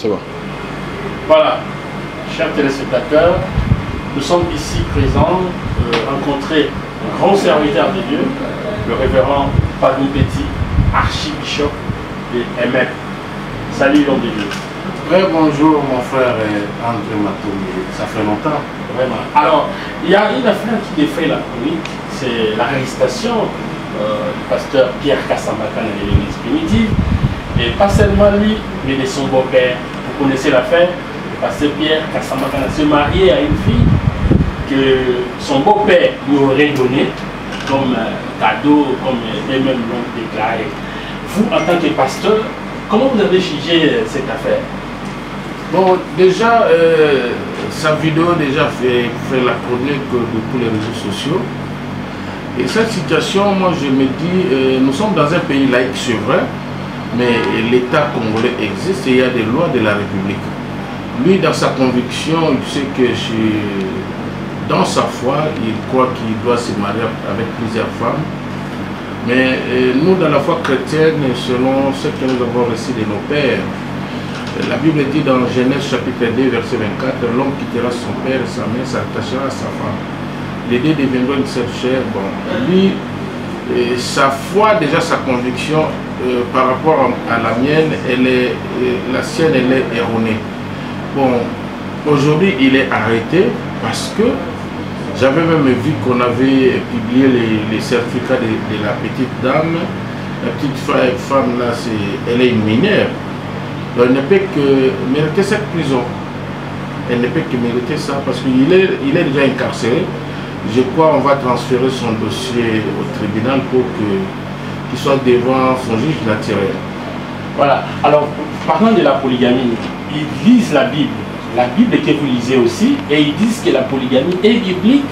C'est bon. Voilà, chers téléspectateurs, nous sommes ici présents, rencontrer un grand serviteur de Dieu, le révérend Padou Petit, archibishop de MF. Salut l'homme de Dieu. Ouais, bonjour mon frère André Matoumi, ça fait longtemps. Vraiment. Alors, il y a une affaire qui défait la chronique, c'est l'arrestation du pasteur Pierre Kassambakane de l'église primitive. Et pas seulement lui, mais de son beau-père. Vous connaissez l'affaire, le pasteur Pierre Kassambakane s'est marié à une fille que son beau-père lui aurait donné comme cadeau, comme eux-mêmes l'ont déclaré. Vous, en tant que pasteur, comment vous avez jugé cette affaire? Bon, déjà, sa vidéo déjà fait la chronique de tous les réseaux sociaux. Et cette situation, moi je me dis, nous sommes dans un pays laïque, c'est vrai, mais l'État congolais existe et il y a des lois de la République. Lui, dans sa conviction, il sait que dans sa foi, il croit qu'il doit se marier avec plusieurs femmes. Mais nous, dans la foi chrétienne, selon ce que nous avons reçu de nos pères, la Bible dit dans Genèse chapitre 2, verset 24, l'homme quittera son père et sa mère, s'attachera à sa femme. Les deux deviendront une seule chair. Bon, lui, sa foi, déjà sa conviction par rapport à la mienne, la sienne, elle est erronée. Bon, aujourd'hui, il est arrêté parce que j'avais même vu qu'on avait publié les certificats de la petite dame. La petite femme là, elle est une mineure. Donc, elle ne peut que mériter cette prison. Elle ne peut que mériter ça parce qu'il est déjà incarcéré. Je crois qu'on va transférer son dossier au tribunal pour qu'il soit devant son juge naturel. Voilà. Alors, parlant de la polygamie, ils lisent la Bible que vous lisez aussi, et ils disent que la polygamie est biblique.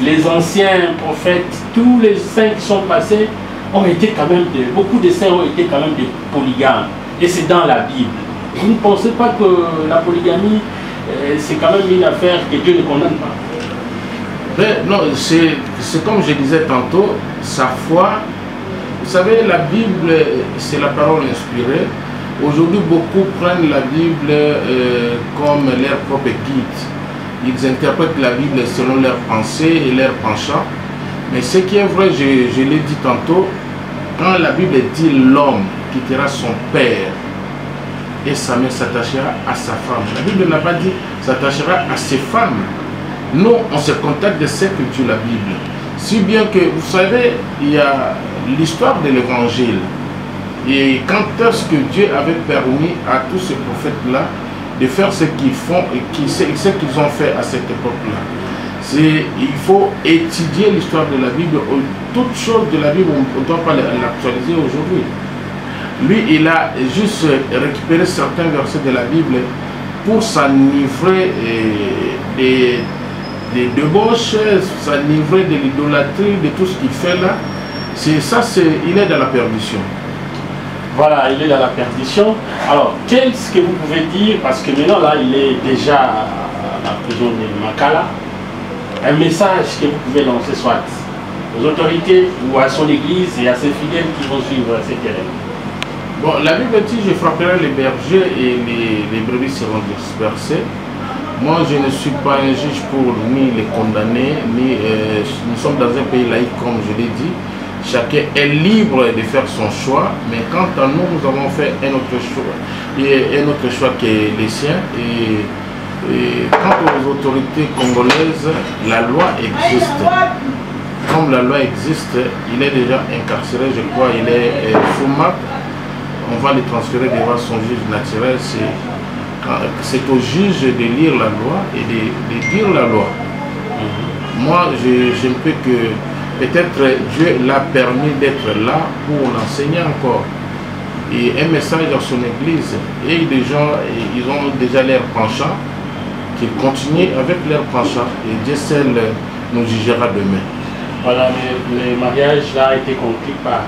Les anciens prophètes, tous les saints qui sont passés, ont été quand même beaucoup de saints ont été quand même des polygames. Et c'est dans la Bible. Vous ne pensez pas que la polygamie, c'est quand même une affaire que Dieu ne condamne pas? Mais non, c'est comme je disais tantôt, sa foi. Vous savez, la Bible, c'est la parole inspirée. Aujourd'hui, beaucoup prennent la Bible comme leur propre guide. Ils interprètent la Bible selon leurs pensées et leurs penchants. Mais ce qui est vrai, je l'ai dit tantôt, quand la Bible dit l'homme quittera son père et sa mère s'attachera à sa femme, la Bible n'a pas dit s'attachera à ses femmes. Nous, on se contacte de ce que dit la Bible. Si bien que, vous savez, il y a l'histoire de l'évangile. Et quand est-ce que Dieu avait permis à tous ces prophètes-là de faire ce qu'ils font et ce qu'ils ont fait à cette époque-là? Il faut étudier l'histoire de la Bible. Toutes choses de la Bible, on ne doit pas l'actualiser aujourd'hui. Lui, il a juste récupéré certains versets de la Bible pour s'enivrer des débauches, s'enivrer de l'idolâtrie, de tout ce qu'il fait là. Il est dans la perdition. Voilà, il est dans la perdition. Alors, qu'est-ce que vous pouvez dire, parce que maintenant là, il est déjà à la prison de Makala, un message que vous pouvez lancer soit aux autorités ou à son église et à ses fidèles qui vont suivre ces terrains? Bon, la Bible dit, je frapperai les bergers et les brebis seront dispersées. Moi, je ne suis pas un juge pour ni les condamner, ni nous sommes dans un pays laïque, comme je l'ai dit. Chacun est libre de faire son choix, mais quant à nous, nous avons fait un autre choix que les siens. Et quant aux autorités congolaises, la loi existe. Comme la loi existe, il est déjà incarcéré, je crois, il est FOMAC. On va le transférer devant son juge naturel. C'est au juge de lire la loi et de dire la loi. Moi, je ne peux que... Peut-être Dieu l'a permis d'être là pour l'enseigner encore. Et un message dans son église. Et des gens, ils ont déjà leur penchant, qu'ils continuent avec leur penchant. Et Dieu seul nous jugera demain. Voilà, le mariage là a été conclu par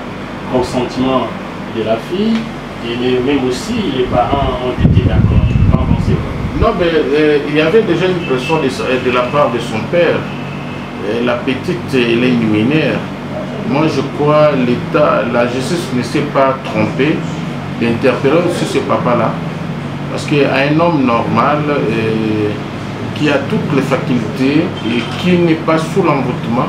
consentement de la fille. Et même aussi, les parents ont été d'accord. Qu'en pensez-vous? Non, mais il y avait déjà une pression de la part de son père. La petite, elle est une mineure. Moi, je crois l'État, la justice ne s'est pas trompée d'interpeller aussi ce papa-là. Parce qu'un homme normal qui a toutes les facultés et qui n'est pas sous l'envoûtement,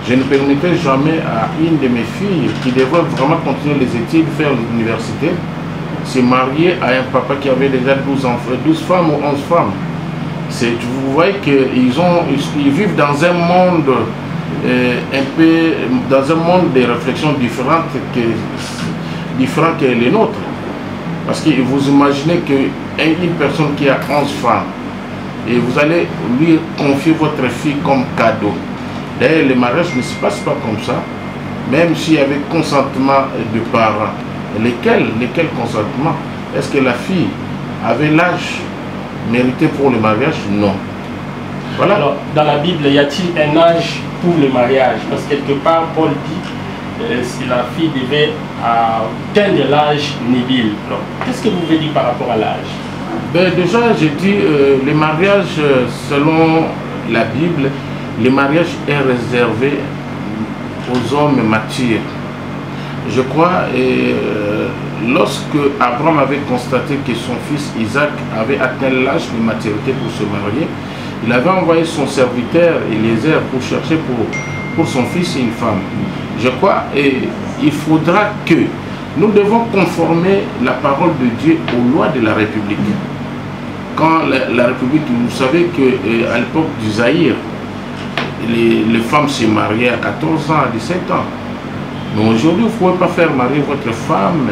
je ne permettrai jamais à une de mes filles qui devrait vraiment continuer les études, faire l'université, se marier à un papa qui avait déjà 12 enfants, 12 femmes ou 11 femmes. Vous voyez qu'ils vivent dans un monde dans un monde de réflexions différentes que les nôtres. Parce que vous imaginez qu'une personne qui a 11 femmes, et vous allez lui confier votre fille comme cadeau. D'ailleurs, le mariage ne se passe pas comme ça, même s'il y avait consentement de parents. Lesquels consentement? Est-ce que la fille avait l'âge mérité pour le mariage? Non. Voilà. Alors, dans la Bible, y a-t-il un âge pour le mariage? Parce que quelque part, Paul dit si la fille devait atteindre l'âge nubile. Qu'est-ce que vous voulez dire par rapport à l'âge? Ben, déjà, j'ai dit, le mariage, selon la Bible, le mariage est réservé aux hommes matures. Je crois, lorsque Abraham avait constaté que son fils Isaac avait atteint l'âge de maturité pour se marier, il avait envoyé son serviteur Eliezer pour chercher pour son fils une femme. Je crois, il faudra que nous devons conformer la parole de Dieu aux lois de la République. Quand la République, vous savez qu'à l'époque du Zaïre, les femmes se mariaient à 14 ans, à 17 ans. Mais aujourd'hui, vous ne pouvez pas faire marier votre femme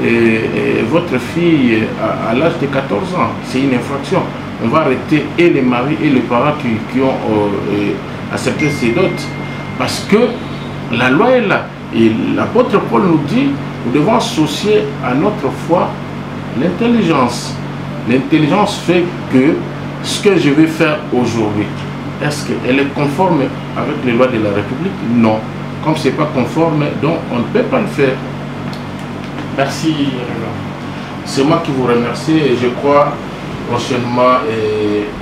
et votre fille à l'âge de 14 ans. C'est une infraction. On va arrêter et les maris et les parents qui ont accepté ces dots. Parce que la loi est là. Et l'apôtre Paul nous dit, nous devons associer à notre foi l'intelligence. L'intelligence fait que ce que je vais faire aujourd'hui, est-ce qu'elle est conforme avec les lois de la République? Non. Comme ce n'est pas conforme, donc on ne peut pas le faire. Merci. C'est moi qui vous remercie et je crois prochainement,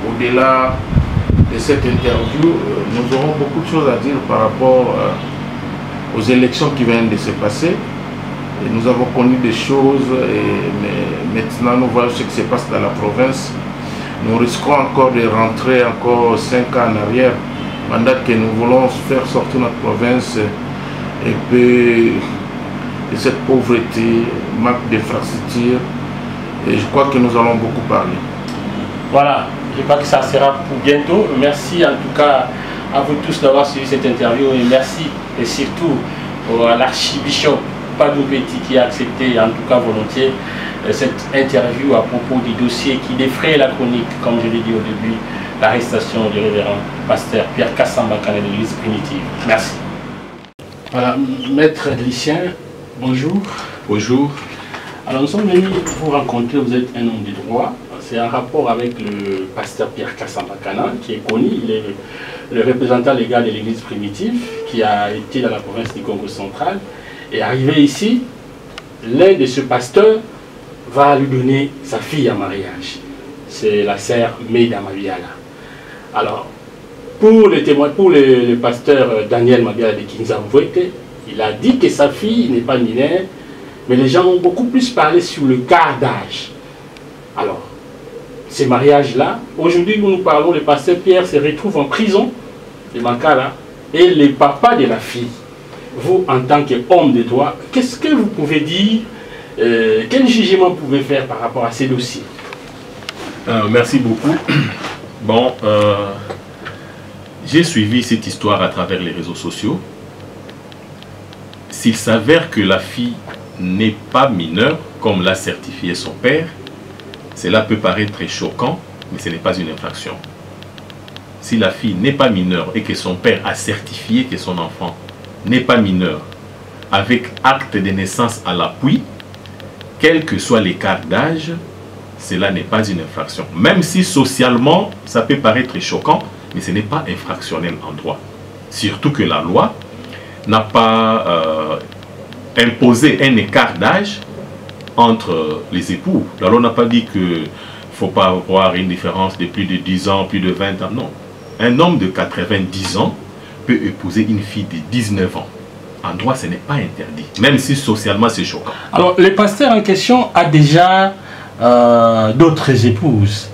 au-delà de cette interview, nous aurons beaucoup de choses à dire par rapport aux élections qui viennent de se passer. Et nous avons connu des choses, mais maintenant nous voyons ce qui se passe dans la province. Nous risquons encore de rentrer encore 5 ans en arrière, pendant que nous voulons faire sortir notre province et puis de cette pauvreté, manque d'infrastructures. Et je crois que nous allons beaucoup parler. Voilà, je crois que ça sera pour bientôt. Merci en tout cas à vous tous d'avoir suivi cette interview et merci et surtout à l'archibishop Padou Petit qui a accepté en tout cas volontiers cette interview à propos du dossier qui défraie la chronique, comme je l'ai dit au début, l'arrestation du révérend pasteur Pierre Kassambakane de l'église primitive. Merci. Voilà, maître Lucien, bonjour. Bonjour. Alors nous sommes venus vous rencontrer, vous êtes un homme du droit. C'est en rapport avec le pasteur Pierre Kassambakane qui est connu, il est le représentant légal de l'église primitive qui a été dans la province du Congo central. Et arrivé ici, l'un de ce pasteur va lui donner sa fille en mariage. C'est la sœur Meida Mabiala. Alors, pour le témoin, pour le pasteur Daniel Mabiala de Kinzamvouete, il a dit que sa fille n'est pas mineure, mais les gens ont beaucoup plus parlé sur le quart d'âge. Alors, ces mariages-là, aujourd'hui où nous parlons, le pasteur Pierre se retrouve en prison de Makala et le papa de la fille. Vous, en tant qu'homme de droit, qu'est-ce que vous pouvez dire, quel jugement vous pouvez faire par rapport à ces dossiers? Merci beaucoup. Bon, j'ai suivi cette histoire à travers les réseaux sociaux. S'il s'avère que la fille n'est pas mineure, comme l'a certifié son père, cela peut paraître très choquant, mais ce n'est pas une infraction. Si la fille n'est pas mineure et que son père a certifié que son enfant n'est pas mineur, avec acte de naissance à l'appui, quel que soit l'écart d'âge, cela n'est pas une infraction. Même si socialement, ça peut paraître choquant, mais ce n'est pas infractionnel en droit. Surtout que la loi n'a pas imposé un écart d'âge entre les époux. La loi n'a pas dit qu'il ne faut pas avoir une différence de plus de 10 ans, plus de 20 ans. Non. Un homme de 90 ans peut épouser une fille de 19 ans. En droit, ce n'est pas interdit, même si socialement c'est choquant. Alors, le pasteur en question a déjà d'autres épouses.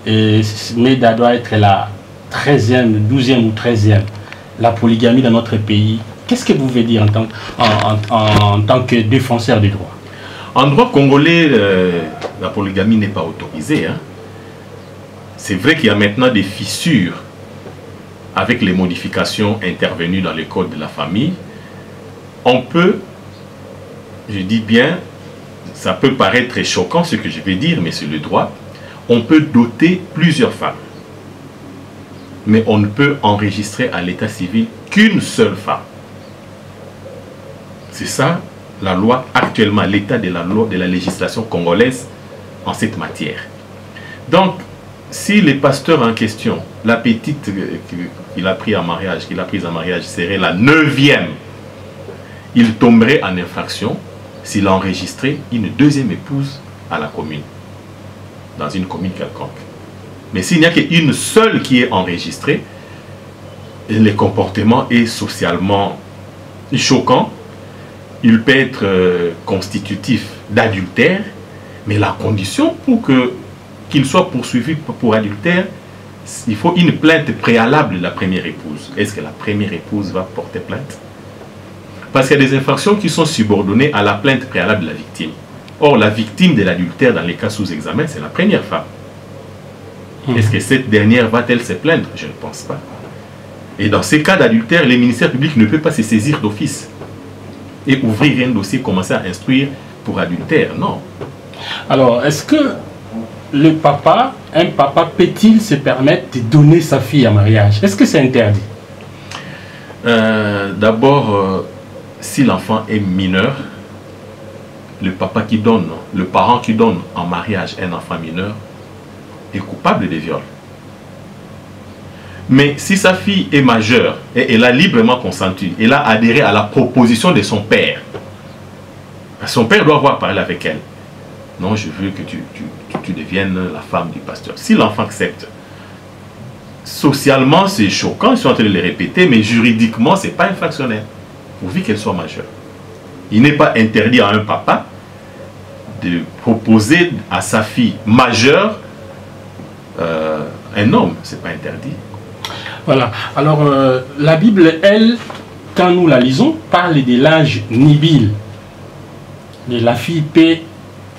Et Meda doit être la 13e, 12e ou 13e. La polygamie dans notre pays, qu'est-ce que vous pouvez dire en tant que défenseur des droits? En droit congolais, la polygamie n'est pas autorisée. Hein. C'est vrai qu'il y a maintenant des fissures avec les modifications intervenues dans les codes de la famille. On peut, je dis bien, ça peut paraître très choquant ce que je vais dire, mais c'est le droit. On peut doter plusieurs femmes. Mais on ne peut enregistrer à l'état civil qu'une seule femme. C'est ça la loi actuellement, l'état de la loi, de la législation congolaise en cette matière. Donc, si les pasteurs en question, la petite qu'il a prise en mariage, serait la 9e, il tomberait en infraction s'il a enregistré une deuxième épouse à la commune, dans une commune quelconque. Mais s'il n'y a qu'une seule qui est enregistrée, le comportement est socialement choquant. Il peut être constitutif d'adultère, mais la condition pour qu'il soit poursuivi pour adultère, il faut une plainte préalable de la première épouse. Est-ce que la première épouse va porter plainte? Parce qu'il y a des infractions qui sont subordonnées à la plainte préalable de la victime. Or, la victime de l'adultère, dans les cas sous examen, c'est la première femme. Est-ce que cette dernière va-t-elle se plaindre? Je ne pense pas. Et dans ces cas d'adultère, le ministère public ne peut pas se saisir d'office et ouvrir un dossier, commencer à instruire pour adultère. Non. Alors, est-ce que un papa peut-il se permettre de donner sa fille en mariage? Est-ce que c'est interdit? D'abord, si l'enfant est mineur, le parent qui donne en mariage un enfant mineur est coupable de viol. Mais si sa fille est majeure et elle a librement consenti, elle a adhéré à la proposition de son père, son père doit avoir parlé avec elle. Non, je veux que tu deviennes la femme du pasteur. Si l'enfant accepte, socialement c'est choquant, ils sont en train de le répéter, mais juridiquement c'est pas infractionnel, pourvu qu'elle soit majeure. Il n'est pas interdit à un papa de proposer à sa fille majeure un homme, c'est pas interdit. Voilà, alors la Bible, elle, quand nous la lisons, parle de l'âge nubile. La fille peut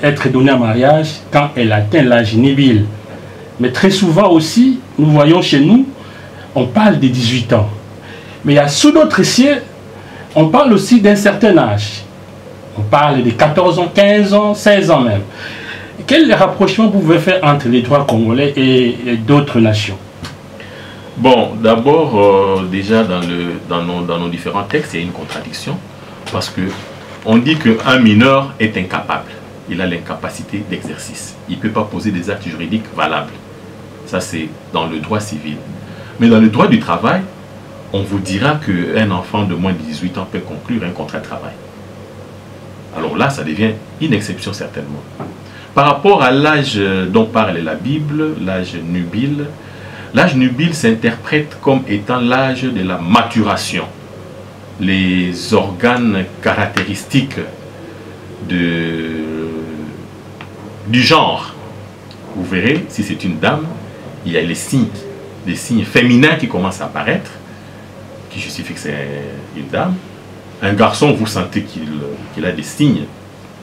être donnée en mariage quand elle atteint l'âge nubile. Mais très souvent aussi, nous voyons chez nous, on parle de 18 ans. Mais il y a sous d'autres cieux, on parle aussi d'un certain âge. On parle de 14 ans, 15 ans, 16 ans même. Quel rapprochement vous pouvez faire entre les droits congolais et d'autres nations? Bon, d'abord, déjà dans nos différents textes, il y a une contradiction. Parce que on dit qu'un mineur est incapable. Il a l'incapacité d'exercice. Il ne peut pas poser des actes juridiques valables. Ça, c'est dans le droit civil. Mais dans le droit du travail, on vous dira qu'un enfant de moins de 18 ans peut conclure un contrat de travail. Alors là, ça devient une exception certainement. Par rapport à l'âge dont parle la Bible, l'âge nubile s'interprète comme étant l'âge de la maturation. Les organes caractéristiques du genre. Vous verrez, si c'est une dame, il y a les signes féminins qui commencent à apparaître, qui justifient que c'est une dame. Un garçon, vous sentez qu'il a des signes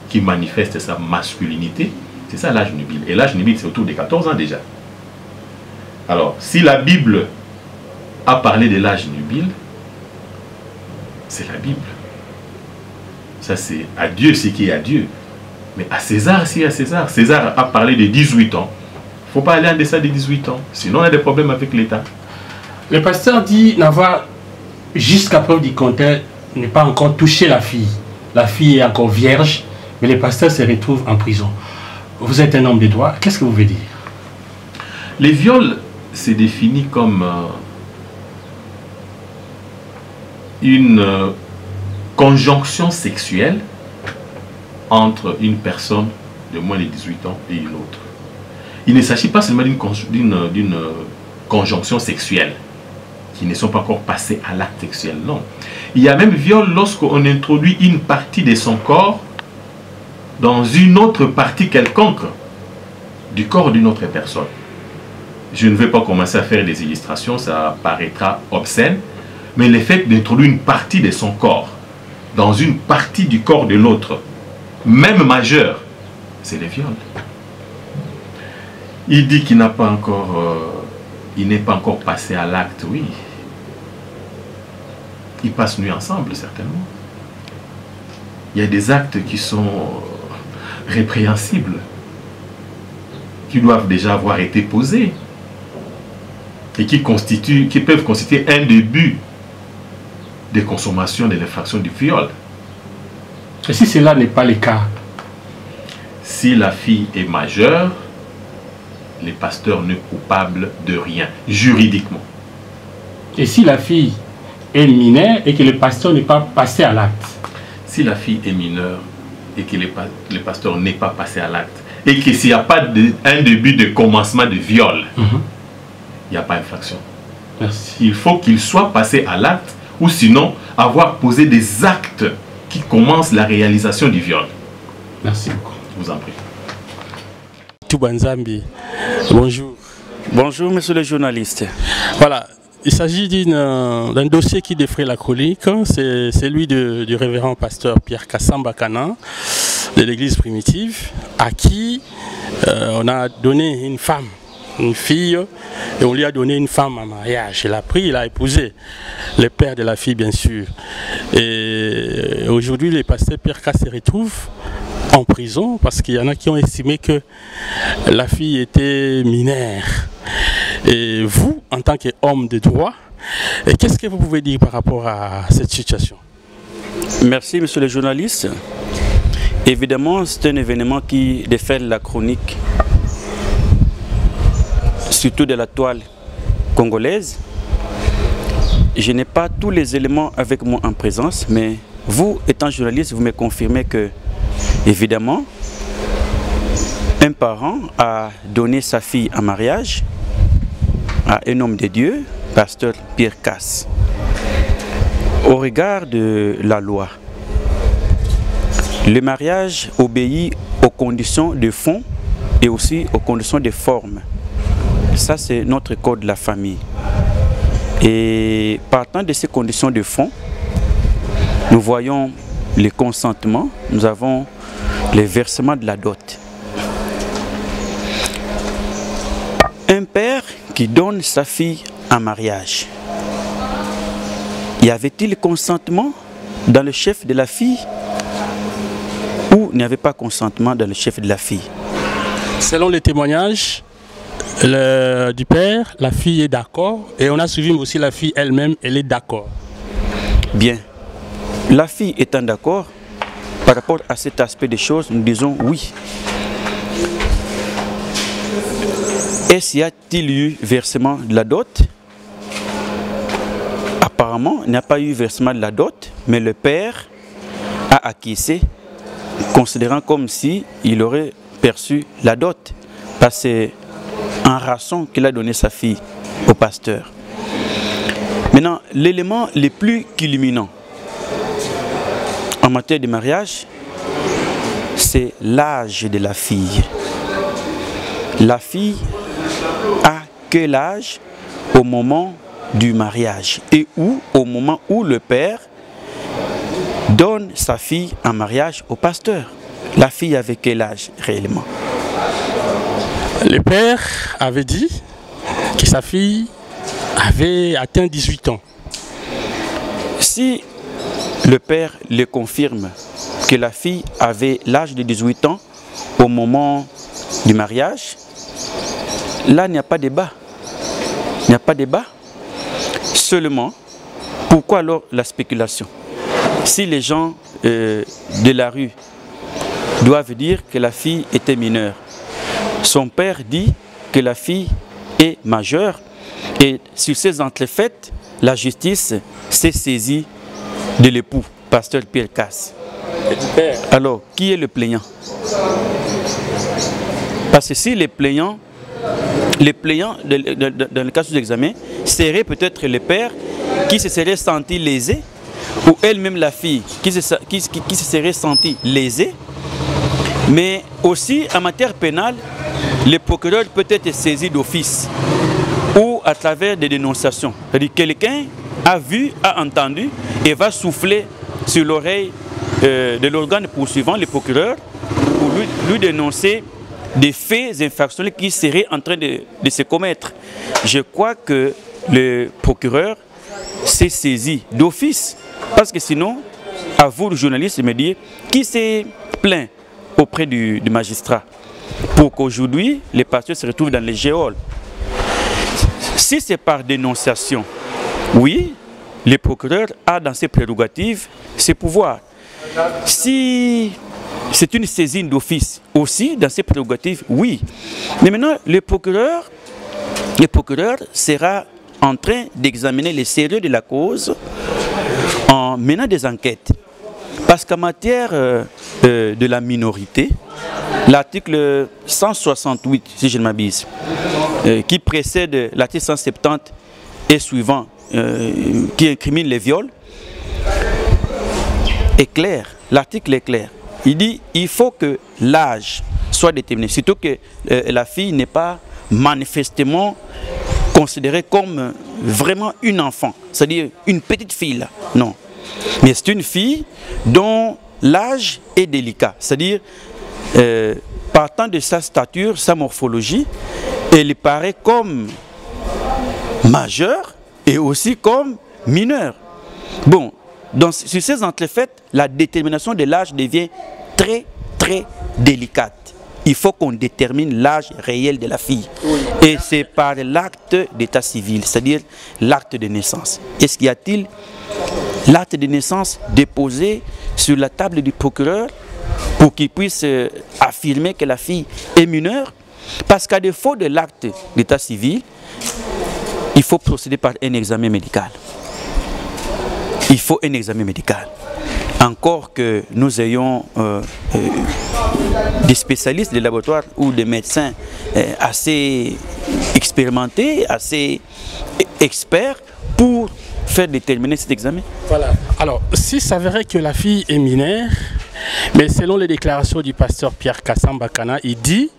qui manifestent sa masculinité. C'est ça l'âge nubile. Et l'âge nubile, c'est autour de 14 ans déjà. Alors, si la Bible a parlé de l'âge nubile, c'est la Bible. Ça, c'est à Dieu ce qui est à Dieu. Mais à César, si à César. César a parlé de 18 ans. Il ne faut pas aller en deçà de 18 ans. Sinon, on a des problèmes avec l'État. Le pasteur dit n'avoir, jusqu'à preuve du contraire, n'est pas encore touché la fille. La fille est encore vierge, mais le pasteur se retrouve en prison. Vous êtes un homme de droit. Qu'est-ce que vous voulez dire? Les viols, c'est défini comme une conjonction sexuelle entre une personne de moins de 18 ans et une autre. Il ne s'agit pas seulement d'une conjonction sexuelle qui ne sont pas encore passés à l'acte sexuel, non. Il y a même viol lorsqu'on introduit une partie de son corps dans une autre partie quelconque. du corps d'une autre personne. Je ne vais pas commencer à faire des illustrations, ça paraîtra obscène, mais le fait d'introduire une partie de son corps dans une partie du corps de l'autre, même majeur, c'est le viol. Il dit qu'il n'a pas encore, il n'est pas encore passé à l'acte, oui. Ils passent nuit ensemble, certainement. Il y a des actes qui sont répréhensibles, qui doivent déjà avoir été posés et qui peuvent constituer un début de consommation de l'infraction du viol. Et si cela n'est pas le cas? Si la fille est majeure, le pasteur n'est coupable de rien, juridiquement. Et si la fille est mineure et que le pasteur n'est pas passé à l'acte? Si la fille est mineure et que le pasteur n'est pas passé à l'acte, et que s'il n'y a pas un début de commencement de viol, il n'y a pas d'infraction. Merci. Il faut qu'il soit passé à l'acte, ou sinon avoir posé des actes qui commencent la réalisation du viol. Merci beaucoup. Je vous en prie. Toubanzambi, bonjour. Bonjour, monsieur le journaliste. Voilà, il s'agit d'un dossier qui défraie la chronique. C'est celui du révérend pasteur Pierre Kassamba Kana de l'église primitive, à qui on a donné une femme, une fille, et on lui a donné une femme en mariage. Il a pris, il a épousé le père de la fille, bien sûr. Et aujourd'hui, le pasteur Pierre Kass se retrouve en prison parce qu'il y en a qui ont estimé que la fille était mineure. Et vous, en tant qu'homme de droit, qu'est-ce que vous pouvez dire par rapport à cette situation? Merci, monsieur le journaliste. Évidemment, c'est un événement qui déferle la chronique, surtout de la toile congolaise. Je n'ai pas tous les éléments avec moi en présence, mais vous, étant journaliste, vous me confirmez que, évidemment, un parent a donné sa fille en mariage à un homme de Dieu, pasteur Pierre Kass. Au regard de la loi, le mariage obéit aux conditions de fond et aussi aux conditions de forme. Ça, c'est notre code de la famille. Et partant de ces conditions de fond, nous voyons le consentement, nous avons le versement de la dot. Un père qui donne sa fille en mariage, y avait-il consentement dans le chef de la fille ou il n'y avait pas consentement dans le chef de la fille? Selon les témoignages du père, la fille est d'accord et on a suivi aussi la fille elle-même, elle est d'accord. Bien. La fille étant d'accord, par rapport à cet aspect des choses, nous disons oui. Est-ce y a-t-il eu versement de la dot? Apparemment, il n'y a pas eu versement de la dot, mais le père a acquiescé, considérant comme si il aurait perçu la dot, parce que c'est en rançon qu'il a donné sa fille au pasteur. Maintenant, l'élément le plus culminant en matière de mariage, c'est l'âge de la fille. La fille a quel âge au moment du mariage et où au moment où le père donne sa fille en mariage au pasteur. La fille avait quel âge réellement? Le père avait dit que sa fille avait atteint 18 ans. Si le père le confirme que la fille avait l'âge de 18 ans au moment du mariage, là il n'y a pas de débat. Il n'y a pas de débat. Seulement, pourquoi alors la spéculation? Si les gens de la rue doivent dire que la fille était mineure, son père dit que la fille est majeure et sur ces entrefaites, la justice s'est saisie de l'époux, pasteur Pierre Kass. Alors, qui est le plaignant? Parce que si les plaignants dans le cas sous examen, serait peut-être le père qui se serait senti lésé, ou elle-même la fille qui se serait sentie lésée. Mais aussi en matière pénale, le procureur peut être saisi d'office ou à travers des dénonciations. C'est-à-dire quelqu'un a vu, a entendu et va souffler sur l'oreille de l'organe poursuivant, le procureur, pour lui dénoncer des faits infractionnels qui seraient en train de se commettre. Je crois que le procureur s'est saisi d'office, parce que sinon, à vous, le journaliste, de me dire qui s'est plaint auprès du magistrat pour qu'aujourd'hui, les pasteurs se retrouvent dans les geôles. Si c'est par dénonciation, oui, le procureur a dans ses prérogatives ses pouvoirs. Si c'est une saisine d'office aussi dans ses prérogatives, oui. Mais maintenant, le procureur sera en train d'examiner le sérieux de la cause en menant des enquêtes. Parce qu'en matière de la minorité, l'article 168, si je ne m'abuse, qui précède l'article 170 et suivant, qui incrimine les viols, est clair. L'article est clair. Il dit qu'il faut que l'âge soit déterminé, surtout que la fille n'est pas manifestement considérée comme vraiment une enfant, c'est-à-dire une petite fille là. Non. Mais c'est une fille dont l'âge est délicat, c'est-à-dire partant de sa stature, sa morphologie, elle paraît comme majeure et aussi comme mineure. Bon, donc, sur ces entrefaites, la détermination de l'âge devient très, très délicate. Il faut qu'on détermine l'âge réel de la fille. Oui. Et c'est par l'acte d'état civil, c'est-à-dire l'acte de naissance. Est-ce qu'il y a-t-il l'acte de naissance déposé sur la table du procureur pour qu'il puisse affirmer que la fille est mineure? Parce qu'à défaut de l'acte d'état civil, il faut procéder par un examen médical. Il faut un examen médical. Encore que nous ayons des spécialistes des laboratoires ou des médecins assez expérimentés, assez experts pour faire déterminer cet examen. Voilà. Alors, s'il s'avérait que la fille est mineure, mais selon les déclarations du pasteur Pierre Kassambakana, il dit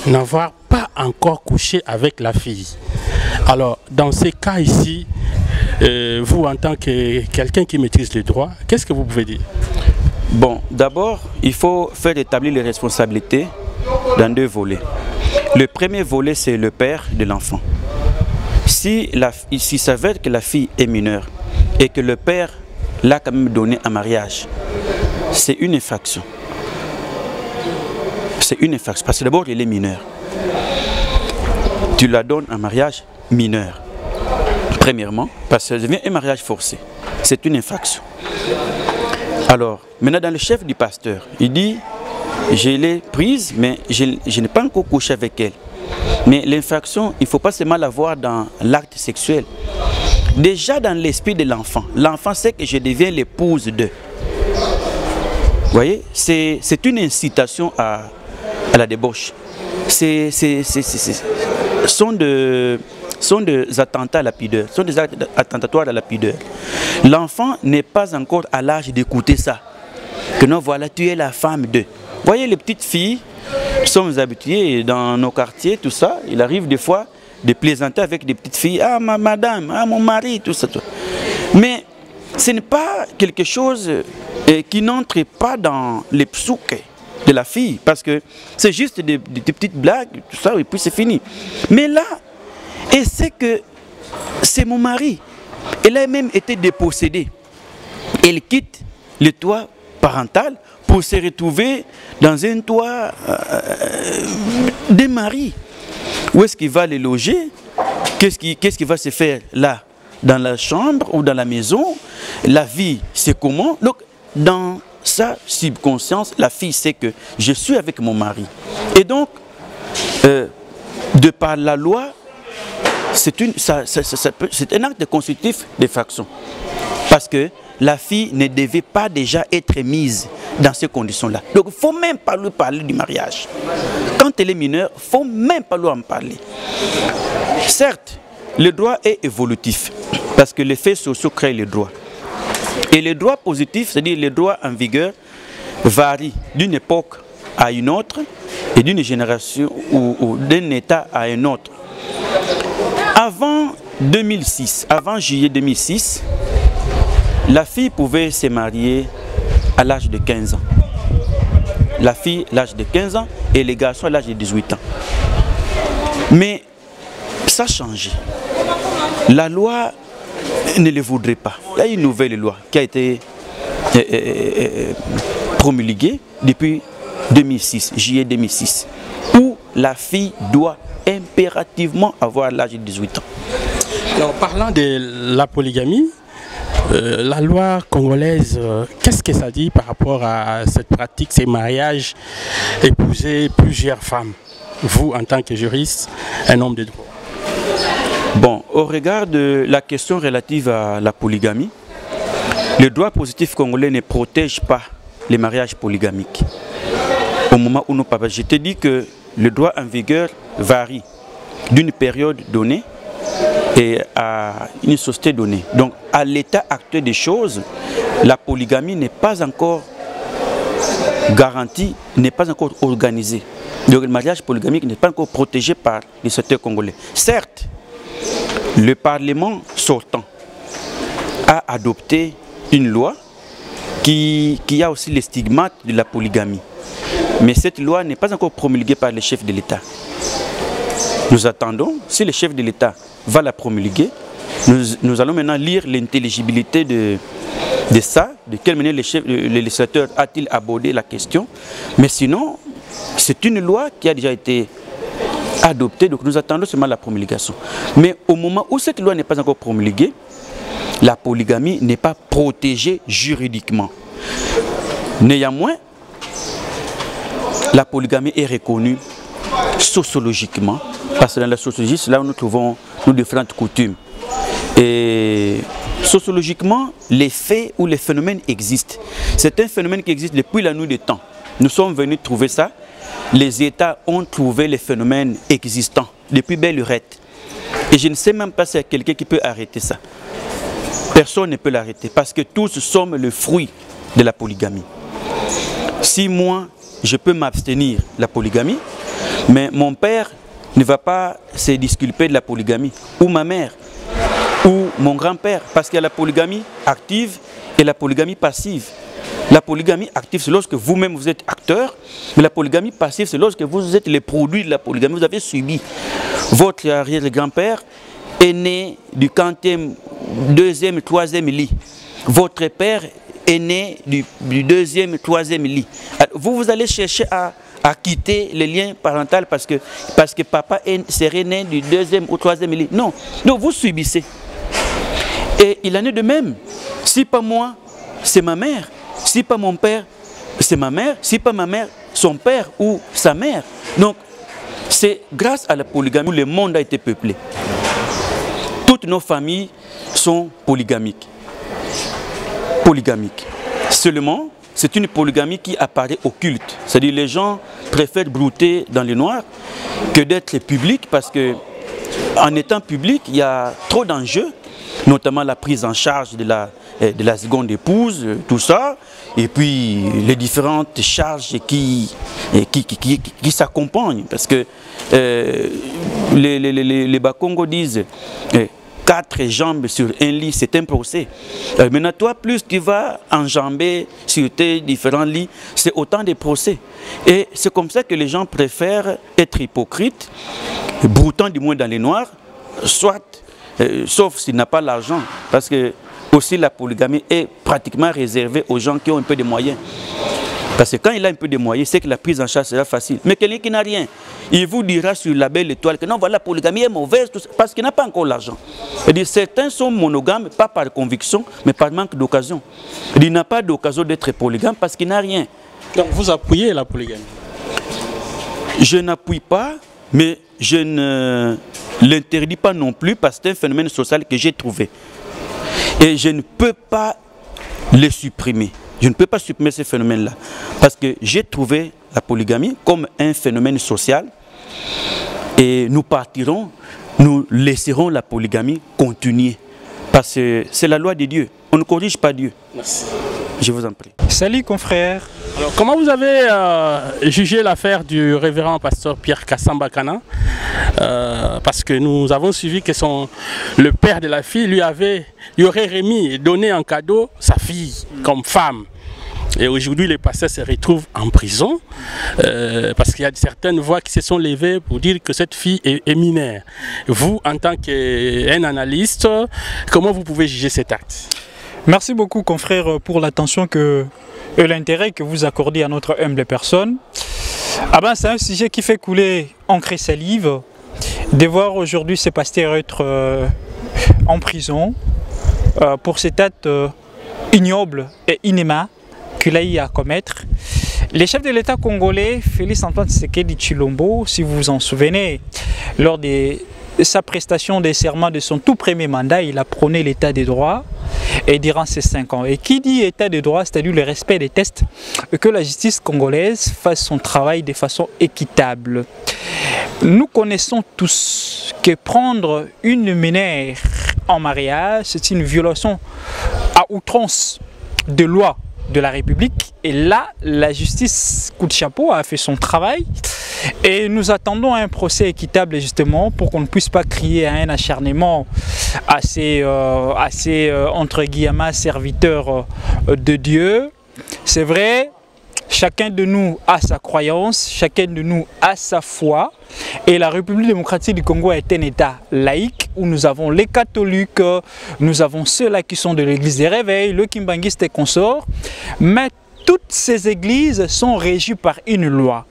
n'avoir pas encore couché avec la fille. Alors, dans ces cas ici, vous, en tant que quelqu'un qui maîtrise le droit, qu'est-ce que vous pouvez dire? Bon, d'abord, il faut faire établir les responsabilités dans deux volets. Le premier volet, c'est le père de l'enfant. S'il s'avère que la fille est mineure et que le père l'a quand même donné en mariage, c'est une infraction. C'est une infraction, parce que d'abord, il est mineur. Tu la donnes en mariage mineur. Premièrement, parce que ça devient un mariage forcé. C'est une infraction. Alors, maintenant dans le chef du pasteur, il dit, je l'ai prise, mais je n'ai pas encore couché avec elle. Mais l'infraction, il ne faut pas seulement la voir dans l'acte sexuel. Déjà dans l'esprit de l'enfant, l'enfant sait que je deviens l'épouse de. Vous voyez, c'est une incitation à la débauche. Sont des attentats à la pudeur, sont des actes attentatoires à la pudeur. L'enfant n'est pas encore à l'âge d'écouter ça. Que non, voilà, tu es la femme de. Voyez les petites filles, nous sommes habitués dans nos quartiers, tout ça, il arrive des fois de plaisanter avec des petites filles, ah ma madame, ah mon mari, tout ça. Tout. Mais ce n'est pas quelque chose qui n'entre pas dans les psouks de la fille, parce que c'est juste des petites blagues, tout ça, et puis c'est fini. Mais là, et c'est que c'est mon mari. Elle a même été dépossédée. Elle quitte le toit parental pour se retrouver dans un toit des maris. Où est-ce qu'il va les loger? Qu'est-ce qui va se faire là? Dans la chambre ou dans la maison? La vie, c'est comment? Donc, dans sa subconscience, la fille sait que je suis avec mon mari. Et donc, de par la loi, c'est un acte constitutif d'infraction. Parce que la fille ne devait pas déjà être mise dans ces conditions-là. Donc, il ne faut même pas lui parler du mariage. Quand elle est mineure, il ne faut même pas lui en parler. Certes, le droit est évolutif. Parce que les faits sociaux créent le droit. Et le droit positif, c'est-à-dire le droit en vigueur, varie d'une époque à une autre et d'une génération ou d'un État à un autre. Avant 2006, avant juillet 2006, la fille pouvait se marier à l'âge de 15 ans. La fille, l'âge de 15 ans, et les garçons à l'âge de 18 ans. Mais ça a changé. La loi ne le voudrait pas. Il y a une nouvelle loi qui a été promulguée depuis 2006, juillet 2006, où la fille doit impérativement avoir l'âge de 18 ans. Alors, parlant de la polygamie, la loi congolaise, qu'est-ce que ça dit par rapport à cette pratique, ces mariages, épouser plusieurs femmes? Vous, en tant que juriste, un homme de droit. Bon, au regard de la question relative à la polygamie, le droit positif congolais ne protège pas les mariages polygamiques. Au moment où nous parlons, je te dis que le droit en vigueur varie d'une période donnée et à une société donnée. Donc, à l'état actuel des choses, la polygamie n'est pas encore garantie, n'est pas encore organisée. Donc, le mariage polygamique n'est pas encore protégé par les sociétés congolais. Certes, le Parlement sortant a adopté une loi qui a aussi les stigmates de la polygamie. Mais cette loi n'est pas encore promulguée par les chefs de l'État. Nous attendons, si le chef de l'État va la promulguer, nous allons maintenant lire l'intelligibilité de ça, de quelle manière le législateur a-t-il abordé la question. Mais sinon, c'est une loi qui a déjà été adoptée, donc nous attendons seulement la promulgation. Mais au moment où cette loi n'est pas encore promulguée, la polygamie n'est pas protégée juridiquement. Néanmoins, la polygamie est reconnue sociologiquement, parce que dans la sociologie, c'est là où nous trouvons nos différentes coutumes. Et sociologiquement, les faits ou les phénomènes existent. C'est un phénomène qui existe depuis la nuit des temps. Nous sommes venus trouver ça. Les États ont trouvé les phénomènes existants depuis belle lurette. Et je ne sais même pas s'il y a quelqu'un qui peut arrêter ça. Personne ne peut l'arrêter parce que tous sommes le fruit de la polygamie. Si moi, je peux m'abstenir de la polygamie, mais mon père ne va pas se disculper de la polygamie, ou ma mère, ou mon grand-père, parce qu'il y a la polygamie active et la polygamie passive. La polygamie active, c'est lorsque vous-même vous êtes acteur, mais la polygamie passive, c'est lorsque vous êtes les produits de la polygamie, vous avez subi. Votre arrière-grand-père est né du 40e, 2e, 3e lit. Votre père est né du 2e, 3e lit. Alors, vous allez chercher à quitter les liens parentaux parce que papa serait né du 2e ou 3e lit. Non, non, vous subissez. Et il en est de même. Si pas moi, c'est ma mère. Si pas mon père, c'est ma mère. Si pas ma mère, son père ou sa mère. Donc, c'est grâce à la polygamie que le monde a été peuplé. Toutes nos familles sont polygamiques. Seulement, c'est une polygamie qui apparaît occulte. C'est-à-dire les gens préfèrent brouter dans le noir que d'être public parce que en étant public, il y a trop d'enjeux, notamment la prise en charge de la seconde épouse, tout ça, et puis les différentes charges qui s'accompagnent. Parce que les Bakongo disent 4 jambes sur un lit, c'est un procès. Maintenant, toi, plus tu vas enjamber sur tes différents lits, c'est autant de procès. Et c'est comme ça que les gens préfèrent être hypocrites, broutant du moins dans les noirs, soit, sauf s'il n'a pas l'argent. Parce que aussi la polygamie est pratiquement réservée aux gens qui ont un peu de moyens. Parce que quand il a un peu de moyens, c'est que la prise en charge sera facile. Mais quelqu'un qui n'a rien, il vous dira sur la belle étoile que non, voilà, la polygamie est mauvaise, parce qu'il n'a pas encore l'argent. Certains sont monogames, pas par conviction, mais par manque d'occasion. Il n'a pas d'occasion d'être polygame parce qu'il n'a rien. Donc vous appuyez la polygamie? Je n'appuie pas, mais je ne l'interdis pas non plus parce que c'est un phénomène social que j'ai trouvé. Et je ne peux pas le supprimer. Je ne peux pas supprimer ce phénomène-là. Parce que j'ai trouvé la polygamie comme un phénomène social. Et nous partirons, nous laisserons la polygamie continuer. Parce que c'est la loi de Dieu. On ne corrige pas Dieu. Merci. Je vous en prie. Salut confrère. Alors, comment vous avez jugé l'affaire du révérend pasteur Pierre Kassambakana parce que nous avons suivi que le père de la fille lui aurait remis et donné en cadeau sa fille comme femme. Et aujourd'hui, le pasteur se retrouve en prison parce qu'il y a certaines voix qui se sont levées pour dire que cette fille est mineure. Vous, en tant qu'un analyste, comment vous pouvez juger cet acte? Merci beaucoup confrère pour l'attention et l'intérêt que vous accordez à notre humble personne. Ah ben, c'est un sujet qui fait couler encre et salive de voir aujourd'hui ce pasteur être en prison pour cet acte ignoble et inhumain qu'il a eu à commettre. Le chef de l'État congolais, Félix Antoine Tshisekedi Tshilombo, si vous vous en souvenez, lors de sa prestation des serments de son tout premier mandat, il a prôné l'état des droits et durant ces 5 ans. Et qui dit état des droits, c'est-à-dire le respect des tests, que la justice congolaise fasse son travail de façon équitable. Nous connaissons tous que prendre une mineure en mariage, c'est une violation à outrance de loi de la République. Et là, la justice coup de chapeau a fait son travail et nous attendons un procès équitable justement pour qu'on ne puisse pas crier à un acharnement assez entre guillemets serviteur de Dieu. C'est vrai, chacun de nous a sa croyance, chacun de nous a sa foi. Et la République démocratique du Congo est un État laïque où nous avons les catholiques, nous avons ceux-là qui sont de l'église des réveils, le kimbanguiste et consorts. Mais toutes ces églises sont régies par une loi,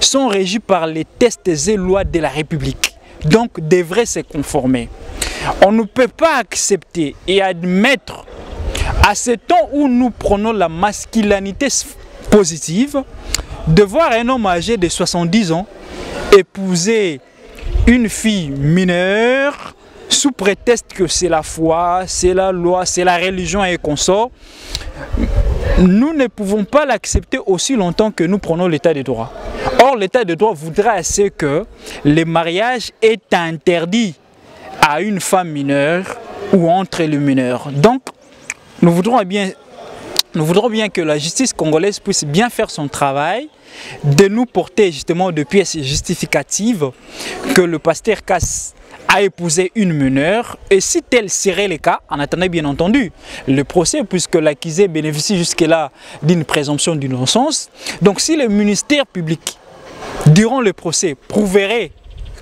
sont régies par les tests et lois de la République. Donc devraient se conformer. On ne peut pas accepter et admettre à ce temps où nous prenons la masculinité positive de voir un homme âgé de 70 ans épouser une fille mineure sous prétexte que c'est la foi, c'est la loi, c'est la religion et consort. Nous ne pouvons pas l'accepter aussi longtemps que nous prenons l'état de droit. Or, l'état de droit voudrait assez que le mariage est interdit à une femme mineure ou entre les mineurs. Donc, nous voudrons bien que la justice congolaise puisse bien faire son travail, de nous porter justement de pièces justificatives que le pasteur Kass a épousé une mineure. Et si tel serait le cas, en attendant bien entendu le procès, puisque l'accusé bénéficie jusque-là d'une présomption d'innocence. Donc si le ministère public, durant le procès, prouverait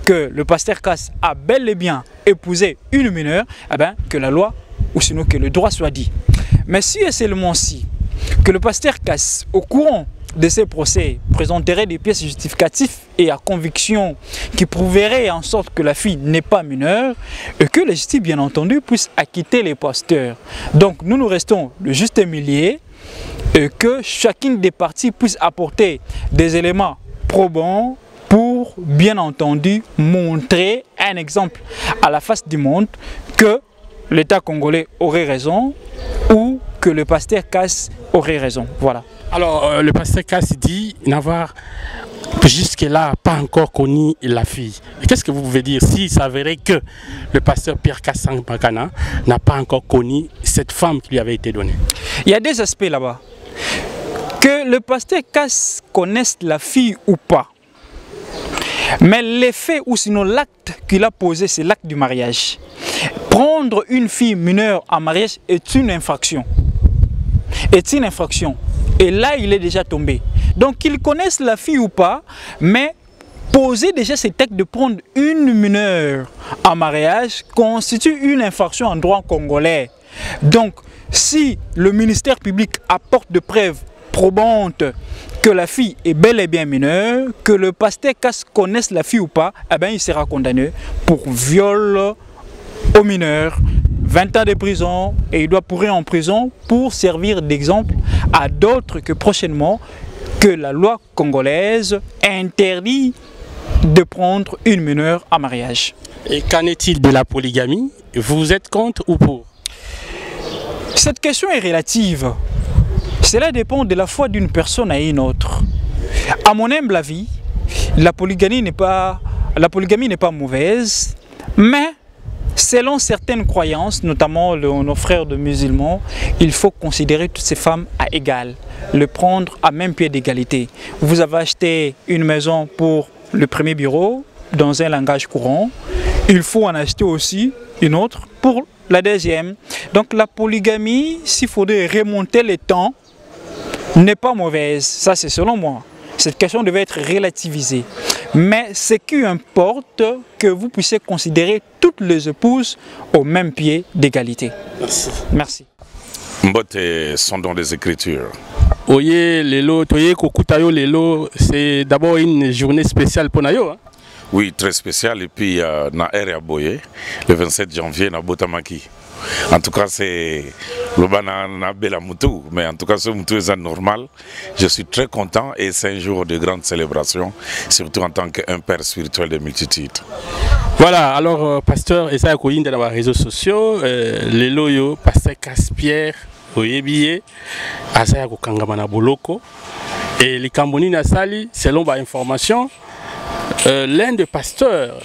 que le pasteur Kass a bel et bien épousé une mineure, eh bien, que la loi, ou sinon que le droit soit dit. Mais si et seulement si que le pasteur Kass, au courant de ces procès, présenterait des pièces justificatives et à conviction qui prouveraient en sorte que la fille n'est pas mineure et que la justice, bien entendu, puisse acquitter les pasteurs. Donc nous restons le juste milieu et que chacune des parties puisse apporter des éléments probants pour, bien entendu, montrer un exemple à la face du monde que l'État congolais aurait raison ou que le pasteur Kass aurait raison. Voilà. Alors, le pasteur Kass dit n'avoir jusque-là pas encore connu la fille. Qu'est-ce que vous pouvez dire s'il s'avérait que le pasteur Pierre Kassambakana n'a pas encore connu cette femme qui lui avait été donnée? Il y a des aspects là-bas. Que le pasteur Kass connaisse la fille ou pas. Mais l'effet ou sinon l'acte qu'il a posé, c'est l'acte du mariage. Prendre une fille mineure en mariage est une infraction. Est une infraction. Et là, il est déjà tombé. Donc, qu'ils connaissent la fille ou pas, mais poser déjà cet acte de prendre une mineure en mariage constitue une infraction en droit congolais. Donc, si le ministère public apporte de preuves probantes que la fille est bel et bien mineure, que le pasteur Kass connaisse la fille ou pas, eh bien, il sera condamné pour viol aux mineurs, 20 ans de prison, et il doit pourrir en prison pour servir d'exemple à d'autres que prochainement que la loi congolaise interdit de prendre une mineure en mariage. Et qu'en est-il de la polygamie? Vous êtes contre ou pour? Cette question est relative. Cela dépend de la foi d'une personne à une autre. À mon humble avis, la polygamie n'est pas mauvaise, mais selon certaines croyances, notamment nos frères de musulmans, il faut considérer toutes ces femmes à égal, le prendre à même pied d'égalité. Vous avez acheté une maison pour le premier bureau, dans un langage courant, il faut en acheter aussi une autre pour la deuxième. Donc la polygamie, s'il faudrait remonter les temps, n'est pas mauvaise. Ça, c'est selon moi. Cette question devait être relativisée. Mais ce qui importe, que vous puissiez considérer toutes les épouses au même pied d'égalité. Merci. Merci. Mbote sont dans les Écritures. Oye, lelo, toye kokutayo lelo, c'est d'abord une journée spéciale pour Nayo. Hein? Oui, très spécial. Et puis, na ère Boye, le 27 janvier, na Botamaki. En tout cas, c'est le banana bela moutou, mais en tout cas, ce moutou est normal. Je suis très content et c'est un jour de grande célébration, surtout en tant qu'un père spirituel de multitudes. Voilà, alors, pasteur Esaïa Koyin dans les réseaux sociaux, les loyaux, pasteur Caspierre, Oyebiye, Asaya Kokangamana Boloko, et les Camboni Nasali, selon ma information, l'un des pasteurs,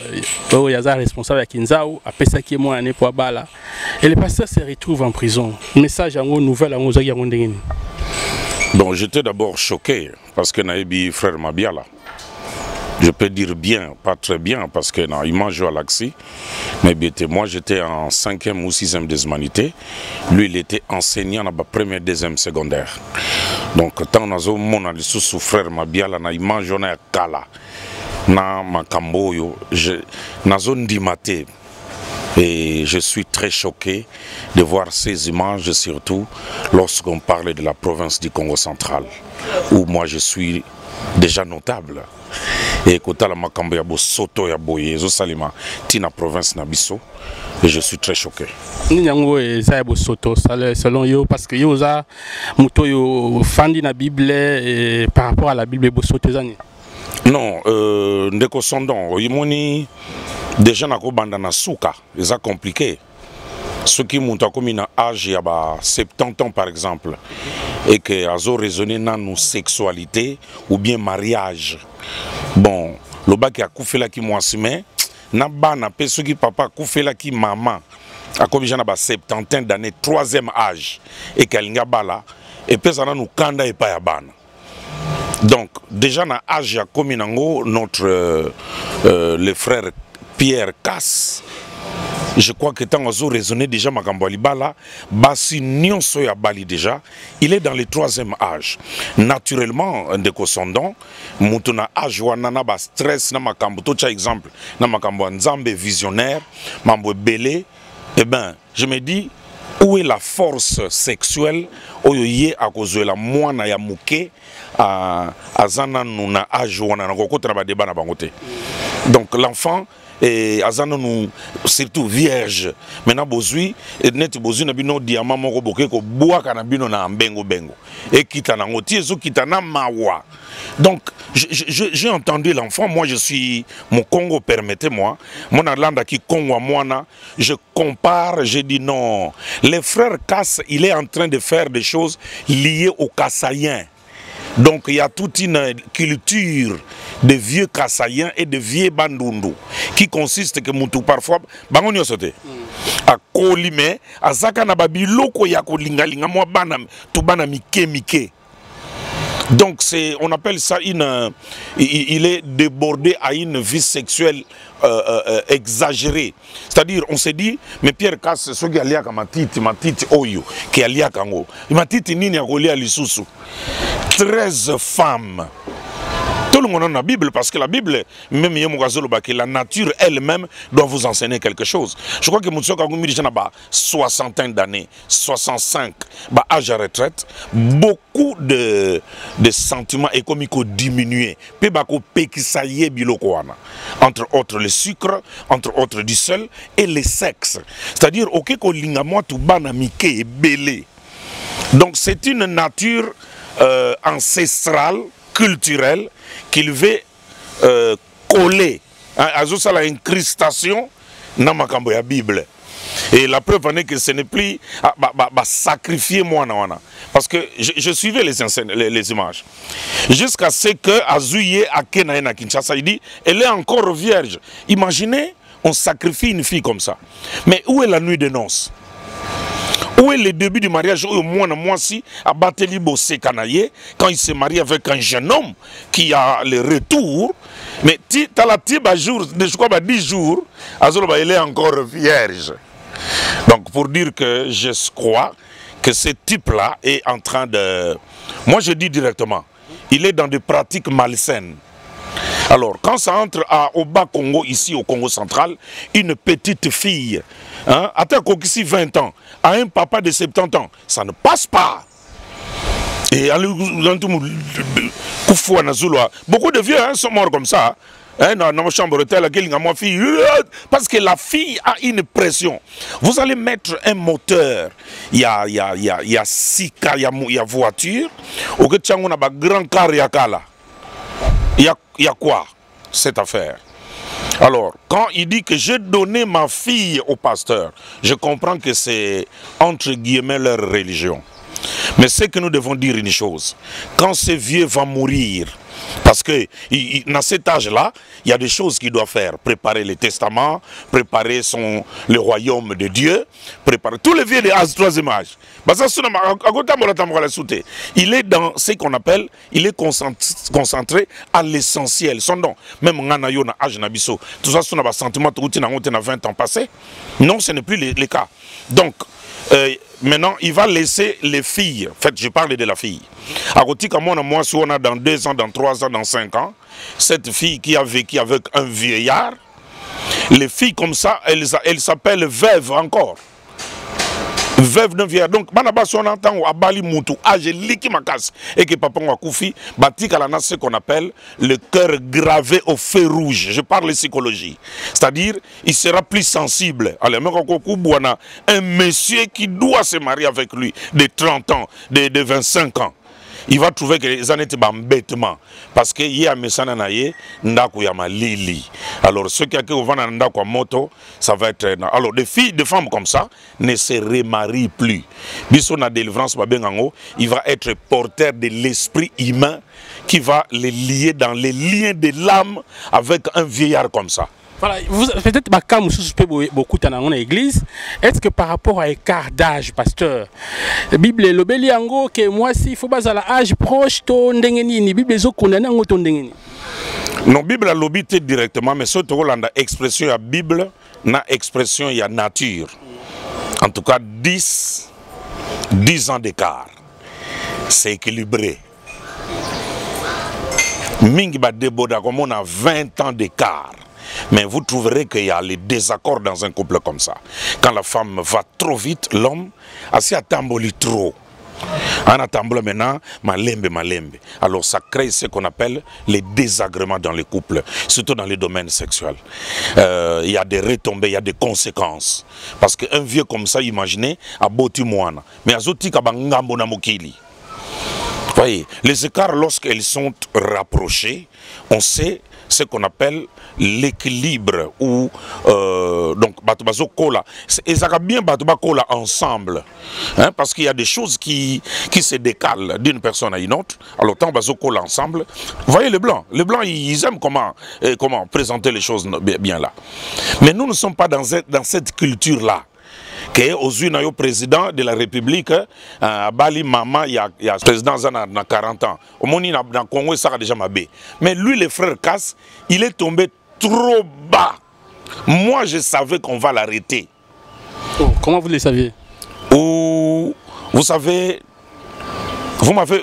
responsable à Kinzao, a fait ça qui est moi année pour Bala. Et le pasteur se retrouve en prison. Message en nouvelle en Bon, j'étais d'abord choqué parce que Naïbi frère Mabiala. Je peux dire bien, pas très bien, parce que il m'a joué à l'Axi. Mais moi, j'étais en 5e ou 6e des humanités. Lui, il était enseignant dans la première, deuxième, secondaire. Donc, tant que mon frère Mabiala, il m'a joué à Kala. Na makamboyo, na zone d'Imate, et je suis très choqué de voir ces images, surtout lorsqu'on parle de la province du Congo central, où moi je suis déjà notable. Et kota la makambo ya bosoto ya boye zo salima tina province nabiso, et je suis très choqué. Ninyango eza bosoto selon yo, parce que yo za muto yo fandi na Bible et par rapport à la Bible bosoto zani. Non, ndeko sondon, yimoni déjà nako banda na souka, c'est compliqué. Ceux qui montent comme une âge, il y a 70 ans par exemple, et que azo raisonné dans nos sexualité ou bien mariage. Bon, le bas qui a coupé là qui moi semaine, na bana pe ceux qui papa coupé là qui maman, a comme j'en a 70 d'années, 3e âge, et qu'elle n'a pas là, et puis ça nous kanda et pas ya bana. Donc, déjà, dans l'âge comme notre le frère Pierre Casse, je crois que tant qu'on a raisonné déjà, Basi Nyonso ya Bali déjà, il est dans le 3e âge. Naturellement, un décossondant, Moutona âge wana ba stress na makambo, tout exemple, na makambo nzambe visionnaire, mambo belé, eh ben, je me dis, où est la force sexuelle oyoye à cause de la moine ya muke à azana nuna ajouana na kokota ba débat na bangote. Donc l'enfant et azana nous surtout vierge maintenant bozui net bozui na bino diamant moko boke ko boaka na bino na mbengo bengo et kita na ngoti ezo kita na mawa. Donc j'ai entendu l'enfant, moi je suis mon Congo, permettez-moi, mon Alanda qui Congo moi, je compare, je dis non, les frères Kass, il est en train de faire des choses liées aux Kassaïens. Donc il y a toute une culture de vieux Kassaïens et de vieux Bandundu qui consiste que Moutou parfois bangonio sote a kolime a zakana babiloko ya kolingalinga moi bana tu bana mike. Donc on appelle ça il est débordé à une vie sexuelle exagérée. C'est-à-dire, on s'est dit, mais Pierre Casse, ce qui a matiti oyo, qui a kango. Matiti nini a collé à l'Issoussou. 13 femmes. Tout le monde a la Bible, parce que la Bible, même la nature elle-même doit vous enseigner quelque chose. Je crois que Moussou Kagoumi déjà a 60 d'années, 65, âge à retraite, beaucoup de sentiments économiques ont diminué. Entre autres le sucre, entre autres du sel et le sexe. C'est-à-dire, donc c'est une nature ancestrale, culturelle, qu'il veut coller à l'incrustation dans la Bible. Et la preuve en est que ce n'est plus sacrifier moi. Parce que je suivais les images. Jusqu'à ce que Azouye Akena Kinshasa, il dit, elle est encore vierge. Imaginez, on sacrifie une fille comme ça. Mais où est la nuit de noces? Où est le début du mariage? Au moins, si à Bateli Bossé Kanaye, quand il s'est marié avec un jeune homme qui a le retour, mais tu as la tiba jour, je crois 10 jours, elle est encore vierge. Donc pour dire que je crois que ce type-là est en train de... Moi je dis directement, il est dans des pratiques malsaines. Alors, quand ça entre au Bas-Congo, ici au Congo central, une petite fille, hein, attends ici 20 ans, à un papa de 70 ans, ça ne passe pas. Et beaucoup de vieux hein, sont morts comme ça. Hein, dans ma chambre d'hôtel, parce que la fille a une pression. Vous allez mettre un moteur, il y a 6 cas, il y a voiture, ou que tu as un grand car, il y a quoi cette affaire? Alors, quand il dit que j'ai donné ma fille au pasteur, je comprends que c'est entre guillemets leur religion. Mais c'est que nous devons dire une chose. Quand ce vieux va mourir, parce que dans cet âge-là, il y a des choses qu'il doit faire. Préparer le testament, préparer le royaume de Dieu, préparer tous les vieux de troisième âge. Il est dans ce qu'on appelle, il est concentré à l'essentiel. Son nom, même en âge nabiso, tout ça, c'est un sentiment de 20 ans passés. Non, ce n'est plus le cas. Donc, maintenant, il va laisser les filles. En fait, je parle de la fille. À côté, comme moi, si on a dans 2 ans, dans 3 ans, dans 5 ans, cette fille qui a vécu avec un vieillard, les filles comme ça, elles s'appellent veuves encore. Veuve d'un vieillard. Donc, si on entend à Bali Moutou, âge liki makas, et que papa m'a koufi, batik à la ce qu'on appelle le cœur gravé au feu rouge. Je parle de psychologie. C'est-à-dire, il sera plus sensible. Alors, un monsieur qui doit se marier avec lui de 30 ans, de 25 ans. Il va trouver que les années étaient bêtement. Parce qu'il y a un message lili. Alors, ceux qui ont moto, ça va être. Alors, des filles, des femmes comme ça ne se remarient plus. Bisson a délivrance, il va être porteur de l'esprit humain qui va les lier dans les liens de l'âme avec un vieillard comme ça. Voilà, peut-être beaucoup dans l'église. Est-ce que par rapport à l'écart d'âge, pasteur, la Bible le beliango que moi si il faut pas à l'âge proche to ndengeni Bible zo condamné ngo to ndengeni. Non, Bible a l'obité directement, mais surtout la expression ya Bible na expression ya nature. En tout cas 10 ans d'écart. C'est équilibré. Mingi ba deboda comme on a 20 ans d'écart. Mais vous trouverez qu'il y a les désaccords dans un couple comme ça. Quand la femme va trop vite, l'homme a si attamboli trop. En attendant maintenant, malembe. Alors ça crée ce qu'on appelle les désagréments dans les couples, surtout dans les domaines sexuels. Il y a des retombées, il y a des conséquences. Parce qu'un vieux comme ça, imaginez, a boti moana. Mais à zoti kabangambo na mokili. Voyez, les écarts, lorsqu'ils sont rapprochés, on sait ce qu'on appelle l'équilibre ou donc batubazo kola et ça va bien batuba kola ensemble hein, parce qu'il y a des choses qui se décalent d'une personne à une autre. Alors tant bazo kola ensemble, vous voyez les blancs ils aiment comment présenter les choses bien là, mais nous ne sommes pas dans cette culture là. Aux Unis, président de la République, à Bali, maman, il y a président Zana 40 ans. Au Moni, dans le Congo, ça a déjà mabé. Mais lui, le frère Cass, il est tombé trop bas. Moi, je savais qu'on va l'arrêter. Oh, comment vous le saviez? Vous savez,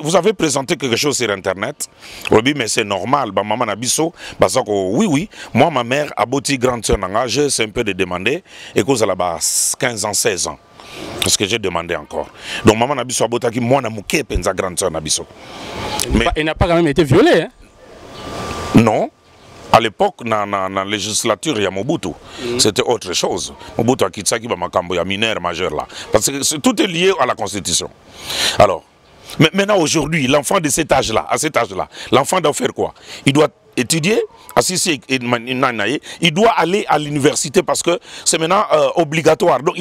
vous avez présenté quelque chose sur Internet. Oui, mais c'est normal. Maman Nabiso, oui, moi, ma mère a boti grande soeur Nanga, c'est un peu de demander. Et que ça là-bas 15 ans, 16 ans. Parce que j'ai demandé encore. Donc, maman Nabiso a boti moi, Namouké, penza grande soeur Nabiso. Mais il n'a pas quand même été violé, hein? Non. À l'époque, dans la législature, il y a Mobutu. C'était autre chose. Mobutu a quitté qui va makambo, il y a mineur majeur là. Parce que tout est lié à la Constitution. Alors, mais maintenant, aujourd'hui, l'enfant de cet âge-là, à cet âge-là, l'enfant doit faire quoi? Il doit étudier, il doit aller à l'université parce que c'est maintenant obligatoire. Donc,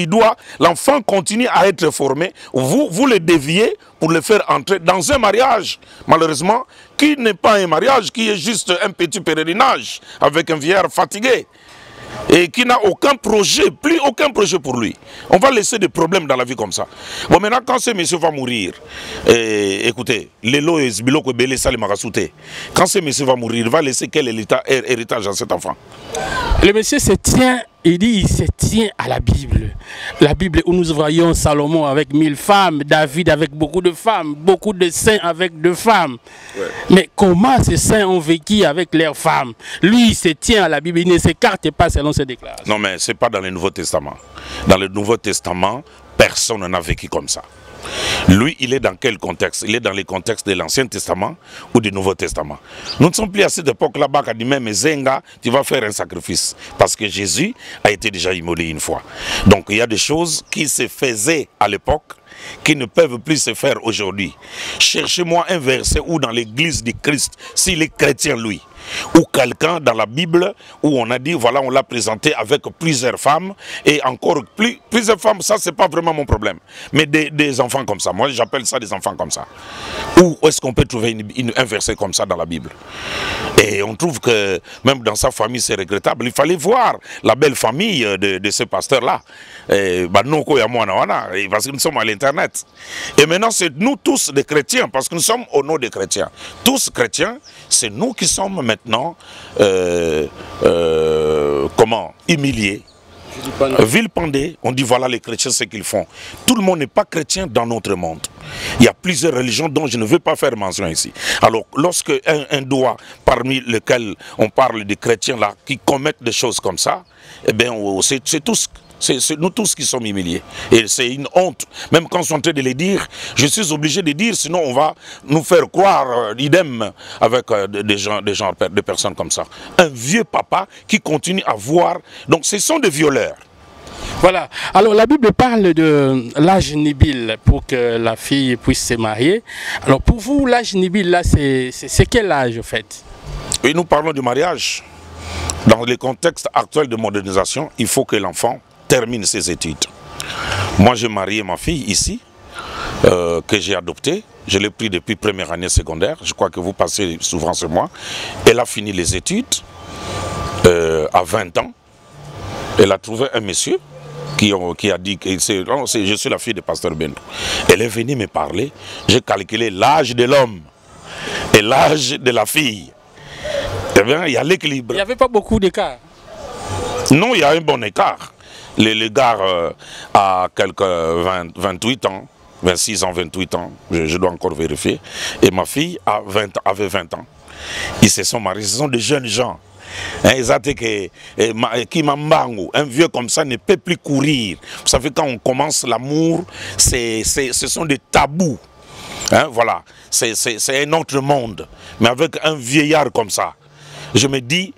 l'enfant continue à être formé. Vous le déviez pour le faire entrer dans un mariage, malheureusement, qui n'est pas un mariage, qui est juste un petit pèlerinage avec un vieillard fatigué. et qui n'a aucun projet, plus aucun projet pour lui. On va laisser des problèmes dans la vie comme ça. Bon, maintenant, quand ce monsieur va mourir, écoutez, quand ce monsieur va mourir, il va laisser quel héritage à cet enfant? Le monsieur se tient, il dit, il se tient à la Bible. La Bible où nous voyons Salomon avec 1000 femmes, David avec beaucoup de femmes, beaucoup de saints avec 2 femmes. Ouais. Mais comment ces saints ont vécu avec leurs femmes? Lui, il se tient à la Bible, il ne s'écarte pas selon ses déclarations. Non, mais ce n'est pas dans le Nouveau Testament. Dans le Nouveau Testament, personne n'a vécu comme ça. Lui, il est dans quel contexte? Il est dans les contextes de l'Ancien Testament ou du Nouveau Testament. Nous ne sommes plus à cette époque-là, qui dit même Zenga, tu vas faire un sacrifice. Parce que Jésus a été déjà immolé une fois. Donc il y a des choses qui se faisaient à l'époque qui ne peuvent plus se faire aujourd'hui. Cherchez-moi un verset où dans l'église du Christ, s'il est chrétien lui, ou quelqu'un dans la Bible où on a dit, voilà, on l'a présenté avec plusieurs femmes, et encore plusieurs femmes, ça c'est pas vraiment mon problème, mais des enfants comme ça, moi j'appelle ça des enfants comme ça. Où est-ce qu'on peut trouver un verset comme ça dans la Bible? Et on trouve que même dans sa famille c'est regrettable. Il fallait voir la belle famille de ce pasteur-là, parce que nous sommes à l'internet. Et maintenant c'est nous tous des chrétiens, parce que nous sommes au nom des chrétiens. Tous chrétiens, c'est nous qui sommes maintenant humiliés, vilipendés. On dit voilà les chrétiens ce qu'ils font. Tout le monde n'est pas chrétien dans notre monde. Il y a plusieurs religions dont je ne veux pas faire mention ici. Alors lorsque un doigt parmi lesquels on parle des chrétiens là qui commettent des choses comme ça, eh bien c'est tous. C'est nous tous qui sommes humiliés. Et c'est une honte. Même quand je suis en train de les dire, je suis obligé de dire, sinon on va nous faire croire idem avec des personnes comme ça. Un vieux papa qui continue à voir. Donc ce sont des violeurs. Voilà. Alors la Bible parle de l'âge nubile pour que la fille puisse se marier. Alors pour vous, l'âge nubile là, c'est quel âge en fait? Oui, nous parlons du mariage. Dans le contexte actuel de modernisation, il faut que l'enfant termine ses études. Moi, j'ai marié ma fille ici, que j'ai adoptée. Je l'ai pris depuis première année secondaire. Je crois que vous passez souvent sur moi. Elle a fini les études à 20 ans. Elle a trouvé un monsieur qui a dit que je suis la fille de Pasteur Bendo. Elle est venue me parler. J'ai calculé l'âge de l'homme et l'âge de la fille. Eh bien, il y a l'équilibre. Il n'y avait pas beaucoup d'écart. Non, il y a un bon écart. Les gars à quelques 28 ans, 26 ans, 28 ans, je dois encore vérifier. Et ma fille avait 20 ans. Ils se sont mariés, ce sont des jeunes gens. Un vieux comme ça ne peut plus courir. Vous savez, quand on commence l'amour, ce sont des tabous. Hein, voilà, c'est un autre monde. Mais avec un vieillard comme ça, je me dis,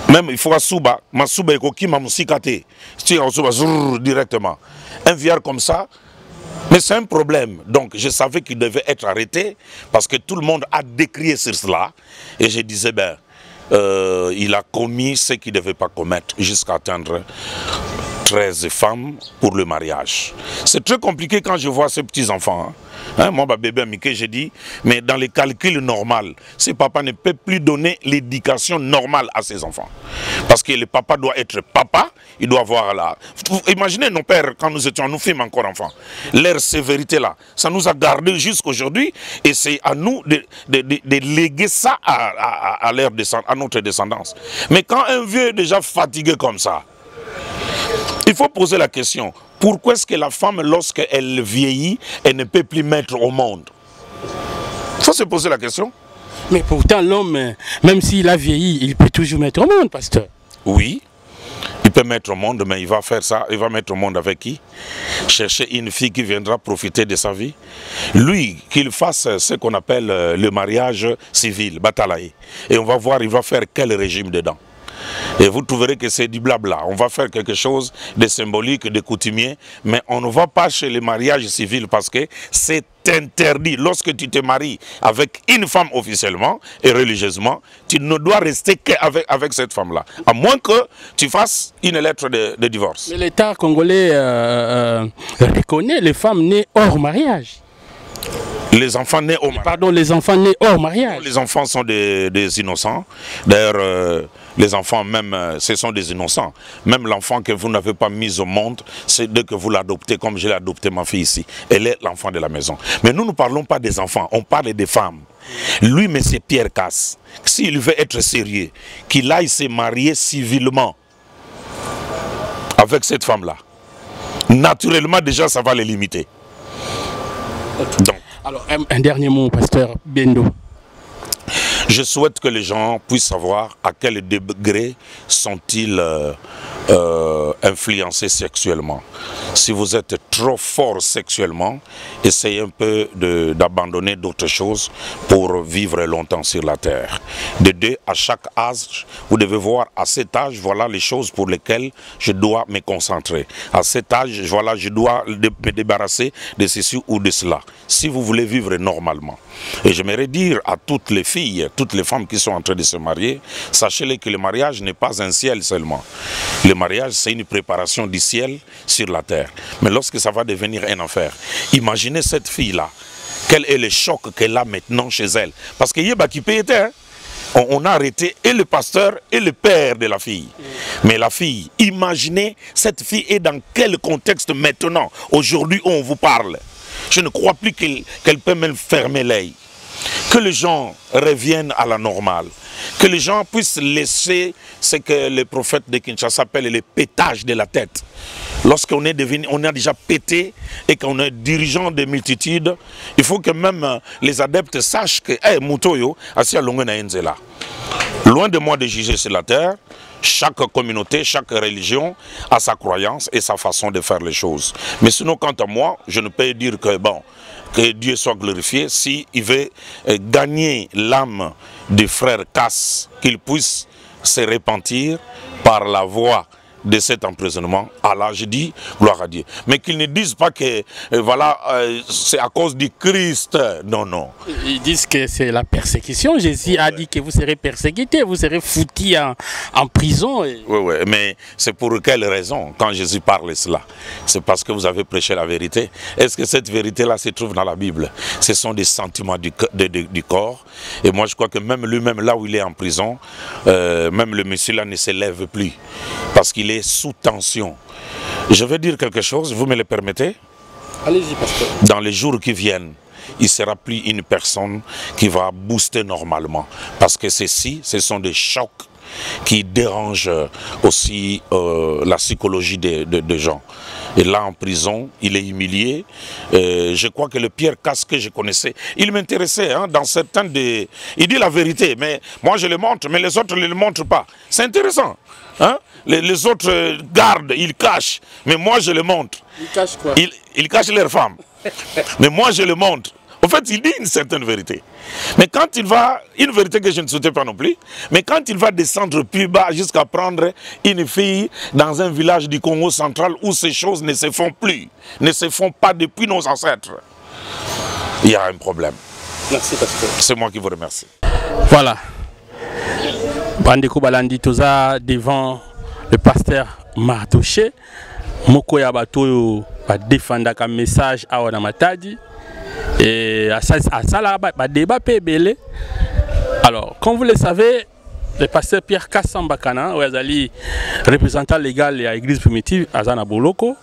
même il faut Souba, ma Souba qui m'a musicate, directement. Un vieillard comme ça, mais c'est un problème. Donc je savais qu'il devait être arrêté parce que tout le monde a décrié sur cela. Et je disais, ben, il a commis ce qu'il ne devait pas commettre jusqu'à atteindre 13 femmes pour le mariage. C'est très compliqué quand je vois ces petits-enfants. Hein. Hein, moi, ma bébé Mickey, j'ai dit, mais dans les calculs normaux, ce papa ne peut plus donner l'éducation normale à ses enfants. Parce que le papa doit être papa, il doit avoir la... Imaginez nos pères, quand nous étions, nous fûmes encore enfants, leur sévérité là, ça nous a gardé jusqu'aujourd'hui et c'est à nous de léguer ça à notre descendance. Mais quand un vieux est déjà fatigué comme ça, il faut poser la question, pourquoi est-ce que la femme, lorsqu'elle vieillit, elle ne peut plus mettre au monde? Il faut se poser la question. Mais pourtant, l'homme, même s'il a vieilli, il peut toujours mettre au monde, pasteur. Oui, il peut mettre au monde, mais il va faire ça, il va mettre au monde avec qui? Chercher une fille qui viendra profiter de sa vie. Lui, qu'il fasse ce qu'on appelle le mariage civil, batalaï. Et on va voir, il va faire quel régime dedans. Et vous trouverez que c'est du blabla. On va faire quelque chose de symbolique, de coutumier, mais on ne va pas chez les mariages civils parce que c'est interdit. Lorsque tu te maries avec une femme officiellement et religieusement, tu ne dois rester qu'avec cette femme-là, à moins que tu fasses une lettre de divorce. Mais l'État congolais reconnaît les femmes nées hors mariage. Les enfants nés au mariage. Pardon, les enfants nés hors mariage. Les enfants sont des innocents. D'ailleurs, les enfants même, ce sont des innocents. Même l'enfant que vous n'avez pas mis au monde, c'est dès que vous l'adoptez, comme je l'ai adopté ma fille ici. Elle est l'enfant de la maison. Mais nous ne parlons pas des enfants, on parle des femmes. Lui, M. Pierre Casse, s'il veut être sérieux, qu'il aille se marier civilement avec cette femme-là. Naturellement, déjà, ça va les limiter. Donc, alors, un dernier mot, pasteur Bendo. Je souhaite que les gens puissent savoir à quel degré sont-ils influencés sexuellement. Si vous êtes trop fort sexuellement, essayez un peu d'abandonner d'autres choses pour vivre longtemps sur la terre. De deux, à chaque âge, vous devez voir à cet âge, voilà les choses pour lesquelles je dois me concentrer. À cet âge, voilà, je dois me débarrasser de ceci ou de cela. Si vous voulez vivre normalement. Et j'aimerais dire à toutes les filles, toutes les femmes qui sont en train de se marier, sachez-les que le mariage n'est pas un ciel seulement. Le mariage, c'est une préparation du ciel sur la terre. Mais lorsque ça va devenir un enfer, imaginez cette fille-là, quel est le choc qu'elle a maintenant chez elle. Parce qu'il y a qui était, hein? On a arrêté et le pasteur et le père de la fille. Mais la fille, imaginez, cette fille est dans quel contexte maintenant, aujourd'hui où on vous parle. Je ne crois plus qu'elle peut même fermer l'œil. Que les gens reviennent à la normale. Que les gens puissent laisser ce que le prophète de Kinshasa appelle le pétage de la tête. Lorsqu'on est devenu, on a déjà pété et qu'on est dirigeant des multitudes, il faut que même les adeptes sachent que, Moutoyo, assis à là. Loin de moi de juger sur la terre, chaque communauté, chaque religion a sa croyance et sa façon de faire les choses. Mais sinon, quant à moi, je ne peux dire que, bon, que Dieu soit glorifié, s'il veut gagner l'âme du frère Casse, qu'il puisse se repentir par la voie de cet emprisonnement. Allah, je dis gloire à Dieu. Mais qu'ils ne disent pas que voilà, c'est à cause du Christ. Non, non. Ils disent que c'est la persécution. Jésus a dit que vous serez persécutés, vous serez foutus en prison. Et... Oui, mais c'est pour quelle raison quand Jésus parle cela? C'est parce que vous avez prêché la vérité. Est-ce que cette vérité-là se trouve dans la Bible? Ce sont des sentiments du corps. Et moi, je crois que même lui-même, là où il est en prison, même le monsieur-là ne se lève plus. Parce qu'il est sous tension. Je vais dire quelque chose, vous me le permettez? Allez-y, pasteur. Dans les jours qui viennent, il ne sera plus une personne qui va booster normalement. Parce que ceci, ce sont des chocs qui dérangent aussi la psychologie des gens. Et là, en prison, il est humilié. Je crois que le Pierre Casse que je connaissais, il m'intéressait hein, dans certains des... Il dit la vérité, mais moi je le montre, mais les autres ne le montrent pas. C'est intéressant. Hein? Les autres gardent, ils cachent, mais moi je le montre. Ils cachent quoi? Ils cachent leurs femmes. Mais moi je le montre. En fait, il dit une certaine vérité. Mais quand il va, une vérité que je ne souhaitais pas non plus, mais quand il va descendre plus bas jusqu'à prendre une fille dans un village du Congo central où ces choses ne se font plus, ne se font pas depuis nos ancêtres, il y a un problème. Merci, pasteur. C'est moi qui vous remercie. Voilà. Bandeko Balandi Toza devant le pasteur Martouché. Moko ya bato ba défendre un message à Wana Matadi. Et à ça, ba débat belé. Alors, comme vous le savez, le pasteur Pierre Kassambakana, représentant légal de l'église primitive Azana Boloko,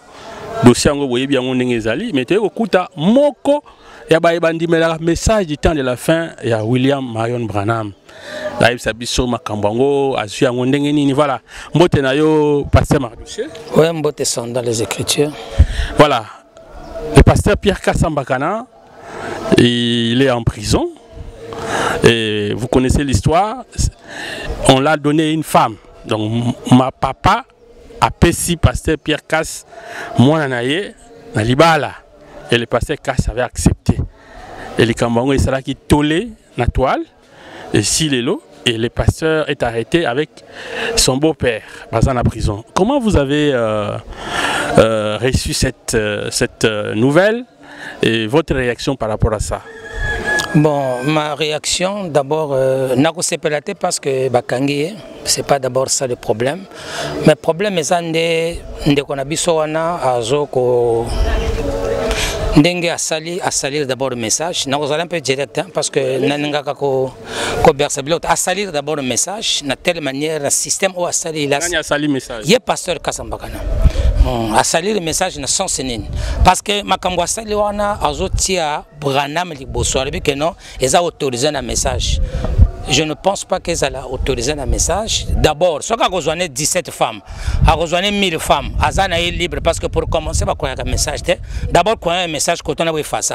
dossier ngo boyebi yango ndenge ezali, mais te okuta moko ya ba ebandimela message du temps de la fin ya William Marion Branham. Là il s'habille sur makambango, azu yango ndenge nini voilà. Mbote na yo pasteur Marduché. Ouais, mbote sont dans les Écritures. Voilà. Le pasteur Pierre Kassambakana, il est en prison. Et vous connaissez l'histoire. On l'a donné à une femme. Donc, ma papa a pessi pasteur Pierre Casse, moi nanaye, na libala. Et le pasteur Casse avait accepté. Et le Kambango il sera qui tolé na toile. Et si l'élo. Et le pasteur est arrêté avec son beau-père, basé en prison. Comment vous avez reçu cette nouvelle et votre réaction par rapport à ça? Bon, ma réaction, d'abord, nako sepelate parce que bakangi, c'est pas d'abord ça le problème. Mais le problème est que ndeko na biso wana azo ko Ndenge à salir d'abord le message. Nous allons un peu direct parce que Nananga à salir d'abord le message. De telle manière, le système où à salir le message. Il y a pasteur Kasambakana. À salir le message dans son sénine. Parce que Makambo à salir on a azotia Branham liboso. Alors que non, ils ont autorisé un message. Je ne pense pas qu'ils allaient autoriser un message. D'abord, ce qu'a rejoint 17 femmes, a rejoint 1000 femmes, Azana est libre parce que pour commencer, on va un message. D'abord, quand un message, quand on a fait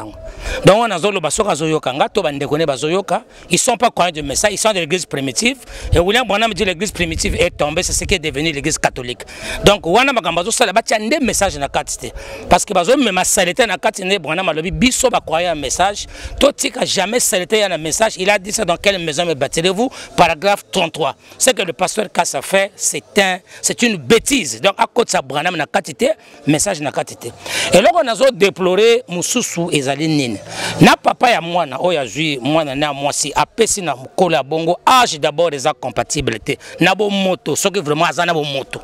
donc on a zolo basoka zoyoka, ngato bandekone bazoyoka, ils sont pas croyants du message, ils sont de l'église primitive. Et William Branham dit l'église primitive est tombée, c'est ce qui est devenu l'église catholique. Donc, on a magambazo sala batia des messages na katiste. Parce que bazo même saleté na katine Branham alobi biso ba croyant un message, tout tika jamais saleté un message, il a dit ça dans quelle maison me battirez-vous, paragraphe 33. Ce que le pasteur Kassa fait, c'est une bêtise. Donc, à côté de ça, Branham n'a quantité, message n'a quantité. Et là, on a déploré Moussoussou et Zalinine. Na papa ya moi, na oya jui, moi na moi si, a pesi na mkola bongo, âge d'abord des incompatibilités. Na bo moto, ce que vraiment azana bo moto.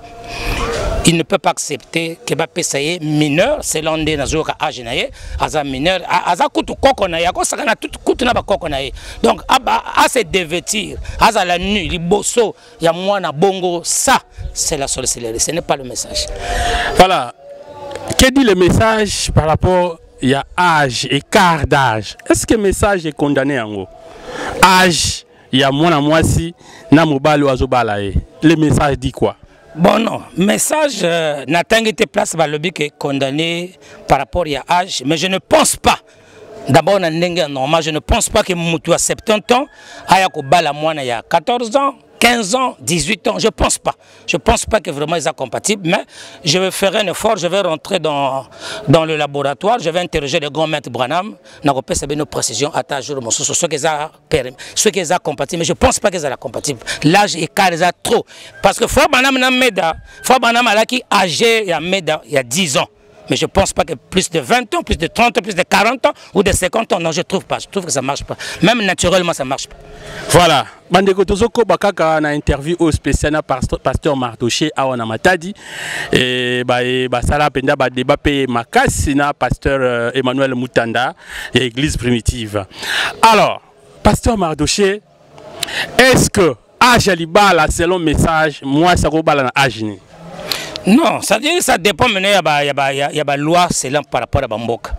Il ne peut pas accepter que Bappé Saye mineur, c'est l'un des nazoka âge naye, aza mineur, aza kutu koko naye, ako sakana tout kutu na ba koko naye. Donc, à se dévêtir, à la nuit, les bosso, il y a moi na bongo, ça, c'est la sorcellerie, ce n'est pas le message. Voilà. Que dit le message par rapport il y a âge, écart d'âge? Est-ce que le message est condamné en haut? Âge, il y a moi na moi si, na mobile ou azobalaye. Le message dit quoi? Bon non, message n'a pas été place par le but qui est condamné par rapport à âge, mais je ne pense pas. D'abord, normal, je ne pense pas que Moutou a 70 ans, Ayako Bala Moana il y a 14 ans, 15 ans, 18 ans, je ne pense pas. Je ne pense pas que vraiment ils sont compatibles, mais je vais faire un effort, je vais rentrer dans le laboratoire, je vais interroger le grand maître Branham, je vais faire nos précisions à ta jour, ceux qui sont compatibles, mais je ne pense pas qu'ils sont compatibles. L'âge écart est trop. Parce que Frère Branham est âgé il y a 10 ans. Mais je ne pense pas que plus de 20 ans, plus de 30 ans, plus de 40 ans ou de 50 ans, non, je ne trouve pas. Je trouve que ça ne marche pas. Même naturellement, ça ne marche pas. Voilà. Bandeko Tozoko Bakaka a interview au spécial pasteur Mardoché à Wanamatadi. Et Sala Penda débat Makasi na pasteur Emmanuel Moutanda et l'église primitive. Alors, pasteur Mardoché, est-ce que Ajalibala, selon message, moi, ça va na Ajini? Non, ça dépend maintenant, il y a une loi selon par rapport à Bamboka.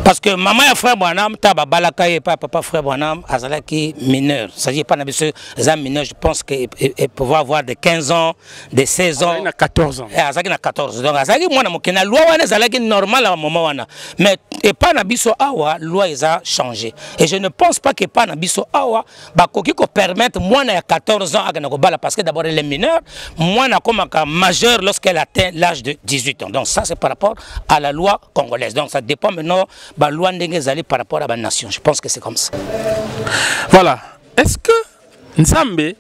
Parce que maman et frère Branham, papa frère Branham, azalaki mineur. C'est-à-dire pas les mineurs, je pense qu'ils peuvent avoir de 15 ans, de 16 ans. Il a 14 ans. Azalaki na 14. Donc azalaki moi na loi wana azalaki normal à moment wana. Mais et pas na biso awa, loi a changé. Et je ne pense pas que pas na biso awa ba koki ko permettre moi na 14 ans à bala parce que d'abord elle est mineure, moi na comme majeur lorsqu'elle atteint l'âge de 18 ans. Donc ça c'est par rapport à la loi congolaise. Donc ça dépend maintenant la loi ndenge par rapport à la nation. Je pense que c'est comme ça. Voilà. Est-ce que Nzambe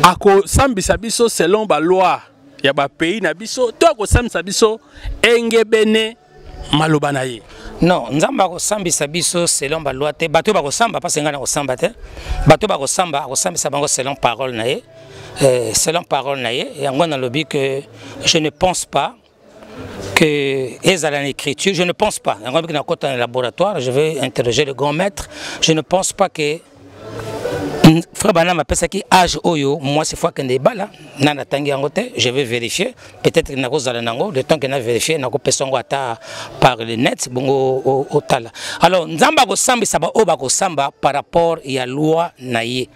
ako sambisa biso selon la loi ya ba pays na biso to ako sambisa biso engebene maloba na ye? Non, Nzambe ako sambisa biso selon la loi te. Bato bako samba pas ngana ko samba te. Bato bako samba ako sambisa bango selon parole na ye. Selon parole na ye. Et ngona lobi que je ne pense pas que dans l'écriture, je ne pense pas. Dans le laboratoire, je vais interroger le grand maître. Je ne pense pas que Frère Branham appelle ça qui âge oyo. Moi, c'est fois qu'il y a là, je vais vérifier. Peut-être qu'il y a le temps qu'il a vérifié, il y a par le net. Alors, Nzamba ko samba saba oba ko samba par rapport à la loi naïe.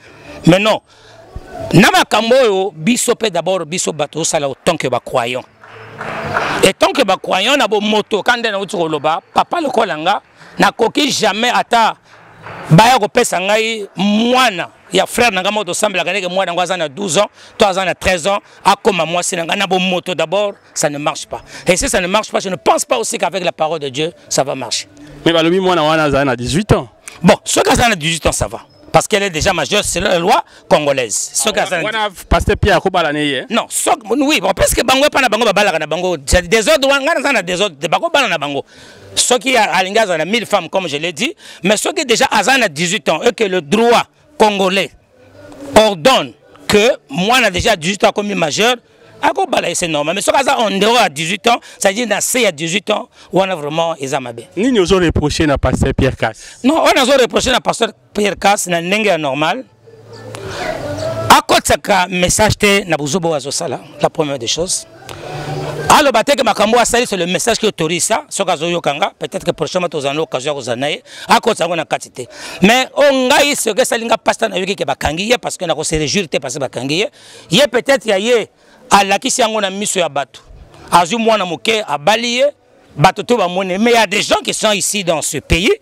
Mais non, nama kamboyo biso pe d'abord biso bato sala autant que ba croyant. Et tant que ba croyant na bo moto quand na uti koloba papa le kolanga na koki jamais ata baya ko pesa ngai mwana ya frère nanga moto sambela kaneke mwana ngwa na 12 ans, toi à 13 ans, à comme moi si nanga na bo moto d'abord, ça ne marche pas. Et si ça ne marche pas, je ne pense pas aussi qu'avec la parole de Dieu, ça va marcher. Mais balobi mwana wana za 18 ans. Bon, ceux qui ont 18 ans ça va. Parce qu'elle est déjà majeure, c'est la loi congolaise. Pasteur Pierre Kobalané. Non, oui, parce que bango pas na bango babala na bango. Des autres wangana na des autres, de bango bala na bango. Ceux qui a l'ingaz a 1000 femmes comme je l'ai dit, mais ceux qui déjà à 18 ans et que le droit congolais ordonne que moi n'a déjà 18 ans comme majeur, c'est normal. Mais ce cas en dehors à 18 ans, ça veut dire dans C à 18 ans, on a vraiment les amabé. Ni nous avons reproché à pasteur Pierre Casse. Non, on a reproché à pasteur Pierre Casse na nengue normal. À côté de message te na buzobo azosala, la première des choses. Alors, c'est le message qui autorise ça. Peut-être que prochainement, tu as l'occasion de faire ça. Mais on a eu ce que ça n'a pas été parce que nous se réjouir de passer bakangiye. Il y a peut-être à la qui s'est mis sur bateau. À du moins à balayer bateau tout mais il y a des gens qui sont ici dans ce pays.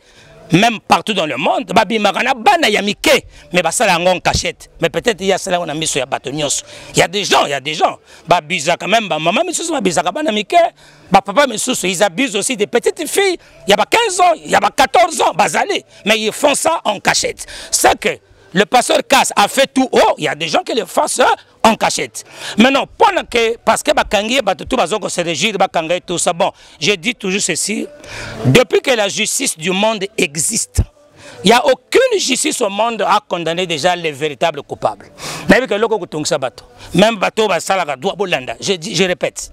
Même partout dans le monde, mais ça la en cachette. Mais peut-être il y a cela on a mis sur la bâtonnios. Il y a des gens. Bizaka même, maman mais sous bizaka banamike, papa mais sous ils abusent aussi des petites filles. Il y a pas 15 ans, il y a pas 14 ans, bazalé. Mais ils font ça en cachette. C'est que le pasteur Casse a fait tout haut, il y a des gens qui le font ça en cachette. Maintenant, pendant que, parce que tout se régir, tout ça, bon, je dis toujours ceci, depuis que la justice du monde existe, il n'y a aucune justice au monde à condamner déjà les véritables coupables. Même bateau, je répète,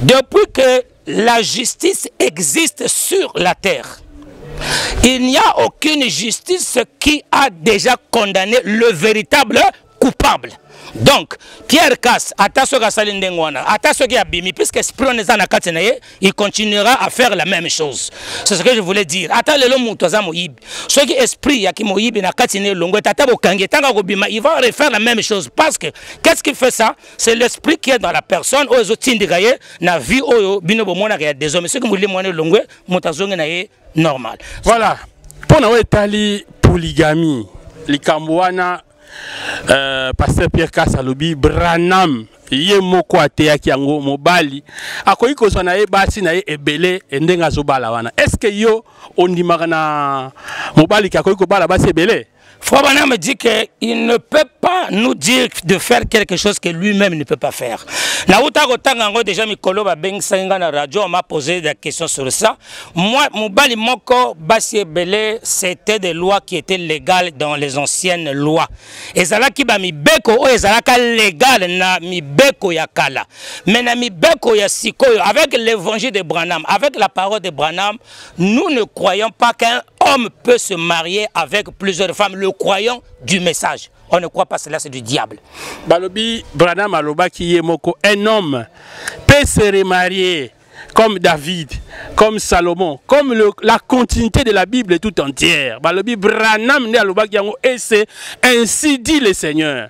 depuis que la justice existe sur la terre, il n'y a aucune justice qui a déjà condamné le véritable coupable. Donc, Pierre Casse, il continuera à faire la même chose. C'est ce que je voulais dire. Il va refaire la même chose. Parce que, qu'est-ce qui fait ça? C'est l'esprit qui est dans la personne. Normal. Voilà. Pour nous, Italie, polygamie, les Cambouana, pasteur Pierre Kassalobi, Branham, Yemoko Ateaki Yango, Mobali, Akoyi Kosanae, Basi Nae, Ebele, Ndenga Zobala. Est-ce que yo, on dit Marana Mobali, Kakoyi Kobala, Basi Ebele? Frère Branham me dit qu'il ne peut pas nous dire de faire quelque chose que lui-même ne peut pas faire. Déjà, Mikolo radio m'a posé des questions sur ça. Moi, Mobali Moko, Basi Ebele, c'était des lois qui étaient légales dans les anciennes lois. Et ça qui ba mi beko, et ça légal na mi beko ya kala. Mais na mi beko ya sikoyo, avec l'évangile de Branham, avec la parole de Branham, nous ne croyons pas qu'un homme peut se marier avec plusieurs femmes, le croyant du message. On ne croit pas cela, c'est du diable. Balobi, Branham Aloba qui est moko, un homme peut se remarier comme David, comme Salomon, comme la continuité de la Bible tout entière. Balobi, Branham ne Aloba qui et c'est ainsi dit le Seigneur.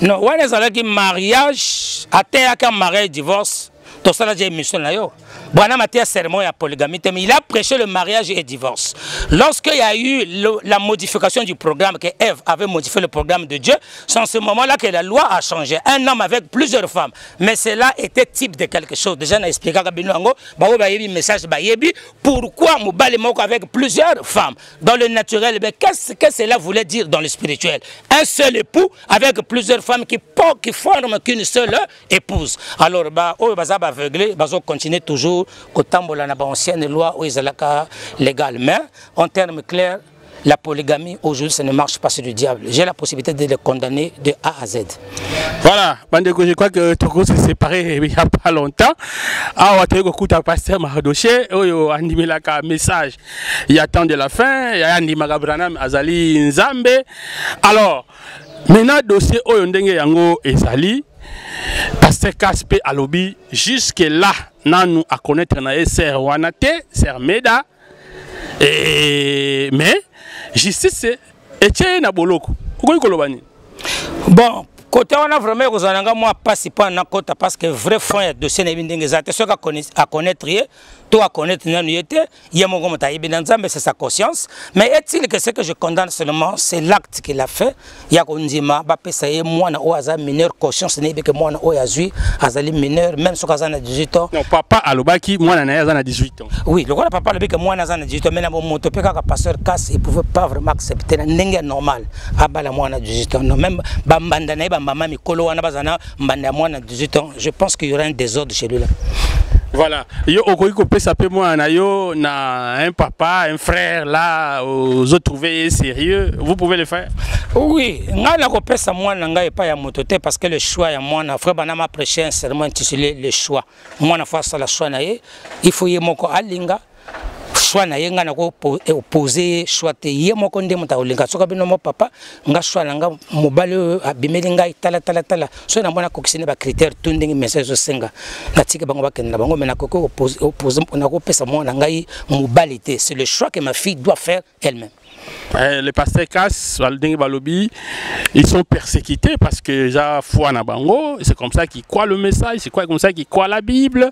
Non, on est dit mariage, à terre qu'un mariage divorce, tout ça là j'ai mission là yo. Branham a été sermon à polygamie, mais il a prêché le mariage et le divorce. Lorsqu'il y a eu la modification du programme, que Ève avait modifié le programme de Dieu, c'est en ce moment-là que la loi a changé. Un homme avec plusieurs femmes. Mais cela était type de quelque chose. Déjà, on a expliqué message pourquoi Moubali Moko avec plusieurs femmes. Dans le naturel, qu'est-ce que cela voulait dire dans le spirituel? Un seul époux avec plusieurs femmes qui forment qu'une seule épouse. Alors, on continue toujours kotambola na ba ancienne loi ou izalaka légal, mais en termes clairs la polygamie aujourd'hui ça ne marche pas, c'est du diable. J'ai la possibilité de les condamner de A à Z. Voilà, Bandeko, je crois que Togo s'est séparé il n'y a pas longtemps. Ah, on a écouté pasteur Mahadoché, on a mis un message. Il y a temps de la fin, il y a un Branham Azali Nzambe. Alors, maintenant dossier Oyondenge Yango Ezali. Pasteur Kaspe Alobi, jusque là, nous à connaître na Ser Wanate, Ser Meda, mais justice et na boloko. Bon, côté on a vraiment moi pas na côté parce que vrai fond de dossier na bindenge zate ceux à connaître toi à connaître c'est sa conscience. Mais est-il que ce que je condamne seulement, c'est l'acte qu'il a fait? Il y a Kondima, moi na oaza mineur conscience n'est que moi na oazui azali mineur même sur Kazana 18 ans. Non, papa alobaki moi na 18 ans. Oui, le papa le que moi na 18 ans mais na mon topeka ka pasteur Casse, il pouvait pas vraiment accepter n'engue normal. Abala moi na 18 ans. Non, même bambanda na ba maman mikolo wana bazana mbanda moi na 18 ans. Je pense qu'il y aura un désordre chez lui là. Voilà. Yo okoki peut s'appeler moi yo na un papa, un frère là, aux autres trouver sérieux. Vous pouvez le faire? Oui, nga na ko pesa moi na nga pas ya mototé parce que le choix ya moi na frère bana m'a prêché un serment intitulé le choix. Moi na face la choix na ye, il faut y moko alinga. Choix na ye nga na ko opposer choix te ye moko nde muta olinga soka bino mo papa nga choix na nga mobale abimeli nga tala so na mona kokisine ba critère tout ndenge message senga na tike bango bakenda bango mena ko opposer na ko pesa mo na ngai mobilité, c'est le choix que ma fille doit faire elle-même. Les pasteurs Cass, Balobi, ils sont persécutés parce que déjà foi na bango, c'est comme ça qu'ils croient le message, c'est comme ça qu'ils croient la Bible,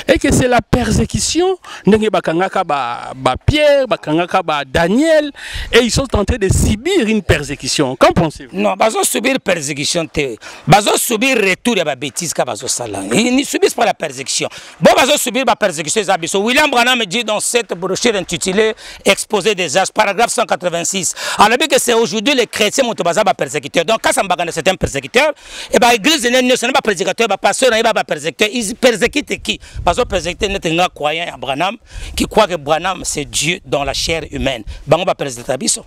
et que c'est la persécution. Ndenge bakangaka ba Pierre, bakangaka ba Daniel, et ils sont en train de subir une persécution. Qu'en pensez-vous? Non, bazo subir persécution te, bazo subir retour ya ba bêtise ka bazo sala. Ils ne subissent pas la persécution. Bon bazo subir ba persécution zabiso. William Branham dit dans cette brochure intitulée Exposé des âges, paragraphe 186. Alors que c'est aujourd'hui les chrétiens qui sont persécuteurs. Donc quand c'est un persécuteur, et ben l'église n'est pas persécuteur, le pasteur n'est pas persécuteur. Ils persécutent qui? Parce que persécuteur n'est pas croyant à Branham, qui croit que Branham c'est Dieu dans la chair humaine. Ben on va persécuter.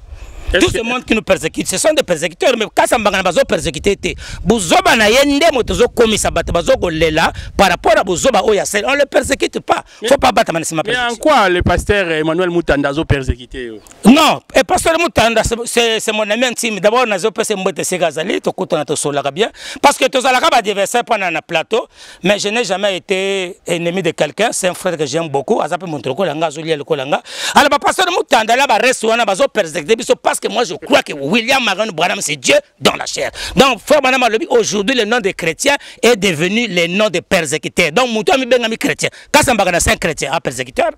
Tout ce monde qui nous persécute, ce sont des persécuteurs, mais quand ça m'a persécuté, Bouzoba na yende motozo komi sabate bazogo lela par rapport à Bouzoba Oyasel, on ne le persécute pas. Faut pas battre ma mais en quoi le pasteur Emmanuel Mutanda a persécuté? Non, le pasteur Mutanda c'est mon ami intime. D'abord, on a fait un Segazali, tout on a tout bien, parce que tous les gars adversaires pendant un plateau, mais je n'ai jamais été ennemi de quelqu'un. C'est un frère que j'aime beaucoup. Azap montre kolanga, Zoli le kolanga. Alors, le pasteur Mutanda là, reste on a bazo persécuté, parce que moi je crois que William Marion Branham c'est Dieu dans la chair. Donc, frère Branham aujourd'hui le nom des chrétiens est devenu le nom des persécuteurs. Donc, mon ami ben ami chrétien. Quand ça m'a c'est un chrétien, un persécuteur.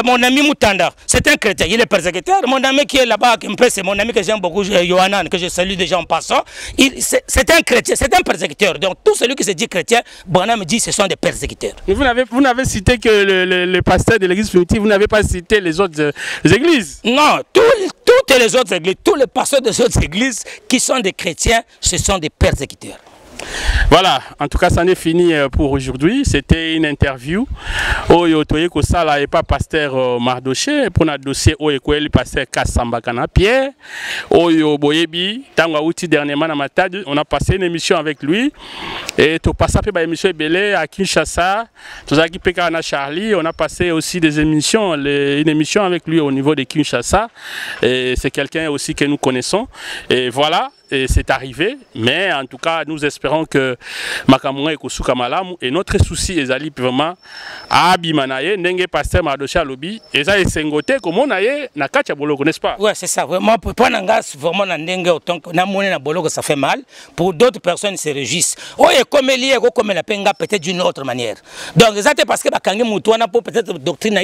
Mon ami Moutanda, c'est un chrétien, il est persécuteur. Mon ami qui est là-bas, c'est mon ami que j'aime beaucoup, Yohanan, que je salue déjà en passant. C'est un chrétien, c'est un persécuteur. Donc tout celui qui se dit chrétien, Branham dit ce sont des persécuteurs. Mais vous n'avez cité que le pasteur de l'église primitive, vous n'avez pas cité les autres églises? Non, toutes les autres églises, tous les pasteurs des autres églises qui sont des chrétiens, ce sont des persécuteurs. Voilà, en tout cas, ça en est fini pour aujourd'hui. C'était une interview. Oyo toye ko sala et pas pasteur Mardoché pour notre dossier oyo ko le pasteur Kassambakana Pierre. Oyo boyebi tango outi dernièrement na matade, on a passé une émission avec lui et to passa pe ba émission belé à Kinshasa. Tozaki peka na Charlie, on a passé aussi des émissions, une émission avec lui au niveau de Kinshasa et c'est quelqu'un aussi que nous connaissons et voilà. Et c'est arrivé, mais en tout cas, nous espérons que Makamoué Kosuka Malamu et notre souci est allé vraiment à Abimanaye, Nenge Pasteur Mardoché Alobi, et ça est sengoté comme on a na Katia Boloko, n'est-ce pas? Ouais, c'est ça. Vraiment, pour Nangas, vraiment, Nenge, autant que Namone na Boloko, ça fait mal. Pour d'autres personnes, ils se réjouissent. Oh, et comme lié, comme la penga, peut-être d'une autre manière. Donc, c'est parce que Bakange Moutouana, peut-être doctrine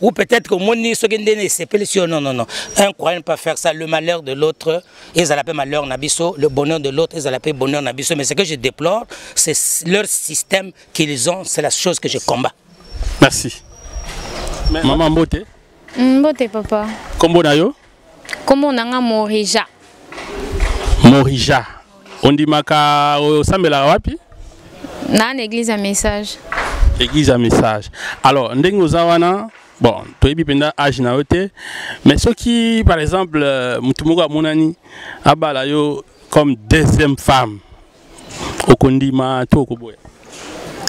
ou peut-être que Moni Sogendene s'appelle non, non, non. Un croyant ne peut pas faire ça. Le malheur de l'autre, ils allaient malheur nabiso, le bonheur de l'autre, ils allaient bonheur nabiso. Mais ce que je déplore, c'est leur système qu'ils ont, c'est la chose que je combats. Merci. Maman Mbote? Mbote papa. Kombo na yo? Kombo nanga Morija. Morija. On dit maka osambela wapi? Na l'église à message. Église à message. Alors, ndengo zawana bon, tu es bien âge na ote, mais ceux qui, par exemple, Mutumoga Monani, Abalayo comme deuxième femme, au Kondima, tout au Koboya.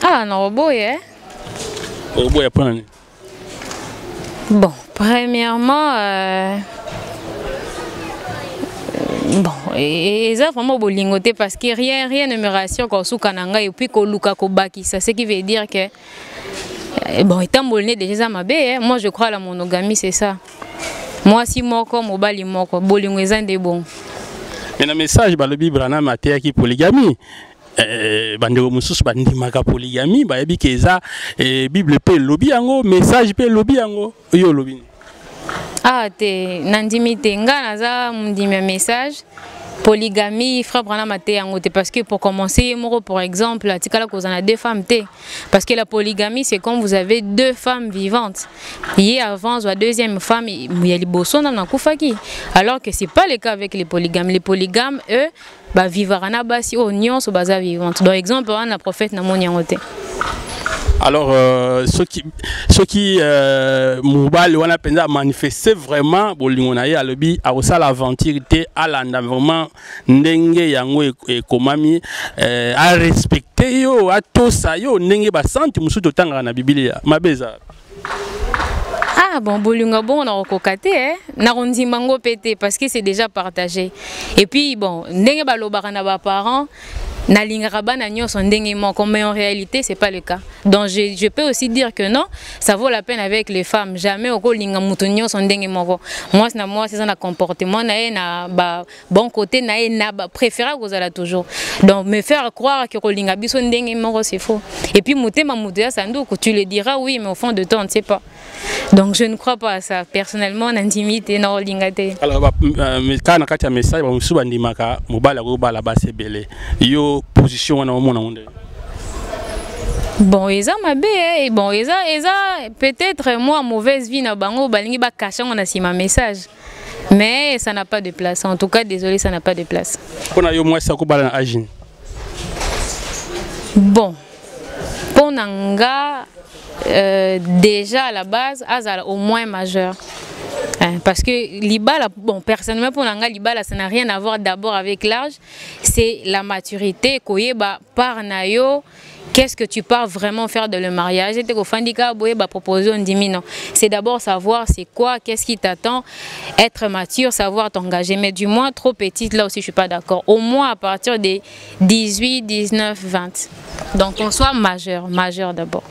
Ah, non, au Boya. Au Boya, pas l'année. Bon, premièrement, bon, et ça vraiment bolingoté parce que rien ne me rassure quand Soukananga et puis Koluka Kobaki, ça ce qui veut dire que bon, étant bolné déjà ma bé, moi je crois à la monogamie, c'est ça. Moi si moko mobali moko bolingo ezande bon. Mais le message balobi Branham atea ki polygamie. Bandeko mususu bandimaka polygamie, ba yebi ke eza Bible pe lobi yango, message pe lobi yango. Yo lobi. Ah te nandimite nga naza mundimi message. Polygamie, frère Branham parce que pour commencer, pour exemple, vous en a deux femmes. Parce que la polygamie, c'est quand vous avez deux femmes vivantes. Et avant, la deuxième femme, il y a les bossons dans Koufaki. Alors que ce n'est pas le cas avec les polygames. Les polygames, eux, vivent à Nabasi, au Nyon, au Baza vivante. Par exemple, on a prophète Namoniangote. Alors, ceux qui mobile on a pensé à manifester vraiment bolingonaye à lobby à aussi l'aventure à l'endroit ndenge yango et komami à respecter yo à tout ça yo ndenge ba santi musu to tanga na Biblia mabeza. Ah bon, bolinga bon on a kokate na rondimango pété parce que c'est déjà partagé. Et puis bon, ndenge ba lobaka na ba parents na lingara na nyonso ndenge moko, mais en réalité c'est pas le cas. Donc je peux aussi dire que non, ça vaut la peine avec les femmes. Jamais au linga muto nyonso ndenge moko. Moi c'est ça na comportement na ba bon côté na ba préférer kozala toujours. Donc me faire croire que ko linga biso ndenge moko c'est faux. Et puis mutema mudia sanduku tu le diras oui mais au fond de toi on ne sait pas. Donc je ne crois pas à ça personnellement en intimité na lingate. Alors quand na kati ya message ba musu bandimaka mobala ko bala ba sebele. Yo position wana omona onde. Bon, ils ont ma bé, bon, ils ont peut-être moi mauvaise vie na bango balingi ba cacher on a si ma message. Mais ça n'a pas de place. En tout cas, désolé, ça n'a pas de place. On a eu moins ça ko bala na agine. Bon. Pour nanga déjà à la base, azala au moins majeur. Parce que l'Ibala, bon, personnellement pour Nanga, l'Ibala, ça n'a rien à voir d'abord avec l'âge, c'est la maturité. Koyeba par nayo, qu'est-ce que tu pars vraiment faire de le mariage? C'était qu'au Fandika, Boyeba proposer, on dit non. C'est d'abord savoir c'est quoi, qu'est-ce qui t'attend, être mature, savoir t'engager. Mais du moins, trop petite, là aussi, je suis pas d'accord. Au moins à partir des 18, 19, 20. Donc on soit majeur d'abord.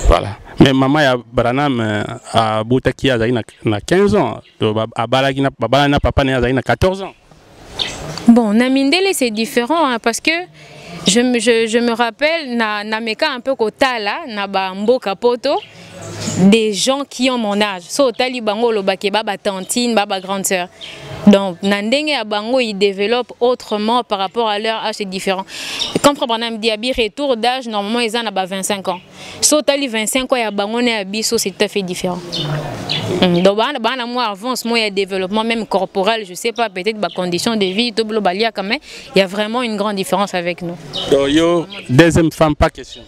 Voilà. Mais maman ya Branham a Boutaki a 15 ans. A Balagina papa a 14 ans. Bon, Namindele c'est différent hein, parce que je me rappelle na meka un peu kotala na ba mboka poto des gens qui ont mon âge. So tali bango lo bakeba ba tantine, ba grande sœur. Donc nandenge ya bango ils développent autrement par rapport à leur âge, c'est différent. Comme Branham dit abi retour d'âge normalement ils en a 25 ans. So tali 25 ans ya bango ne abiso c'est tout à fait différent. Donc bana moi avance moi il y a développement même corporel, je sais pas peut-être ba conditions de vie tout globalia quand même, il y a vraiment une grande différence avec nous. Donc yo deuxième femme pas question.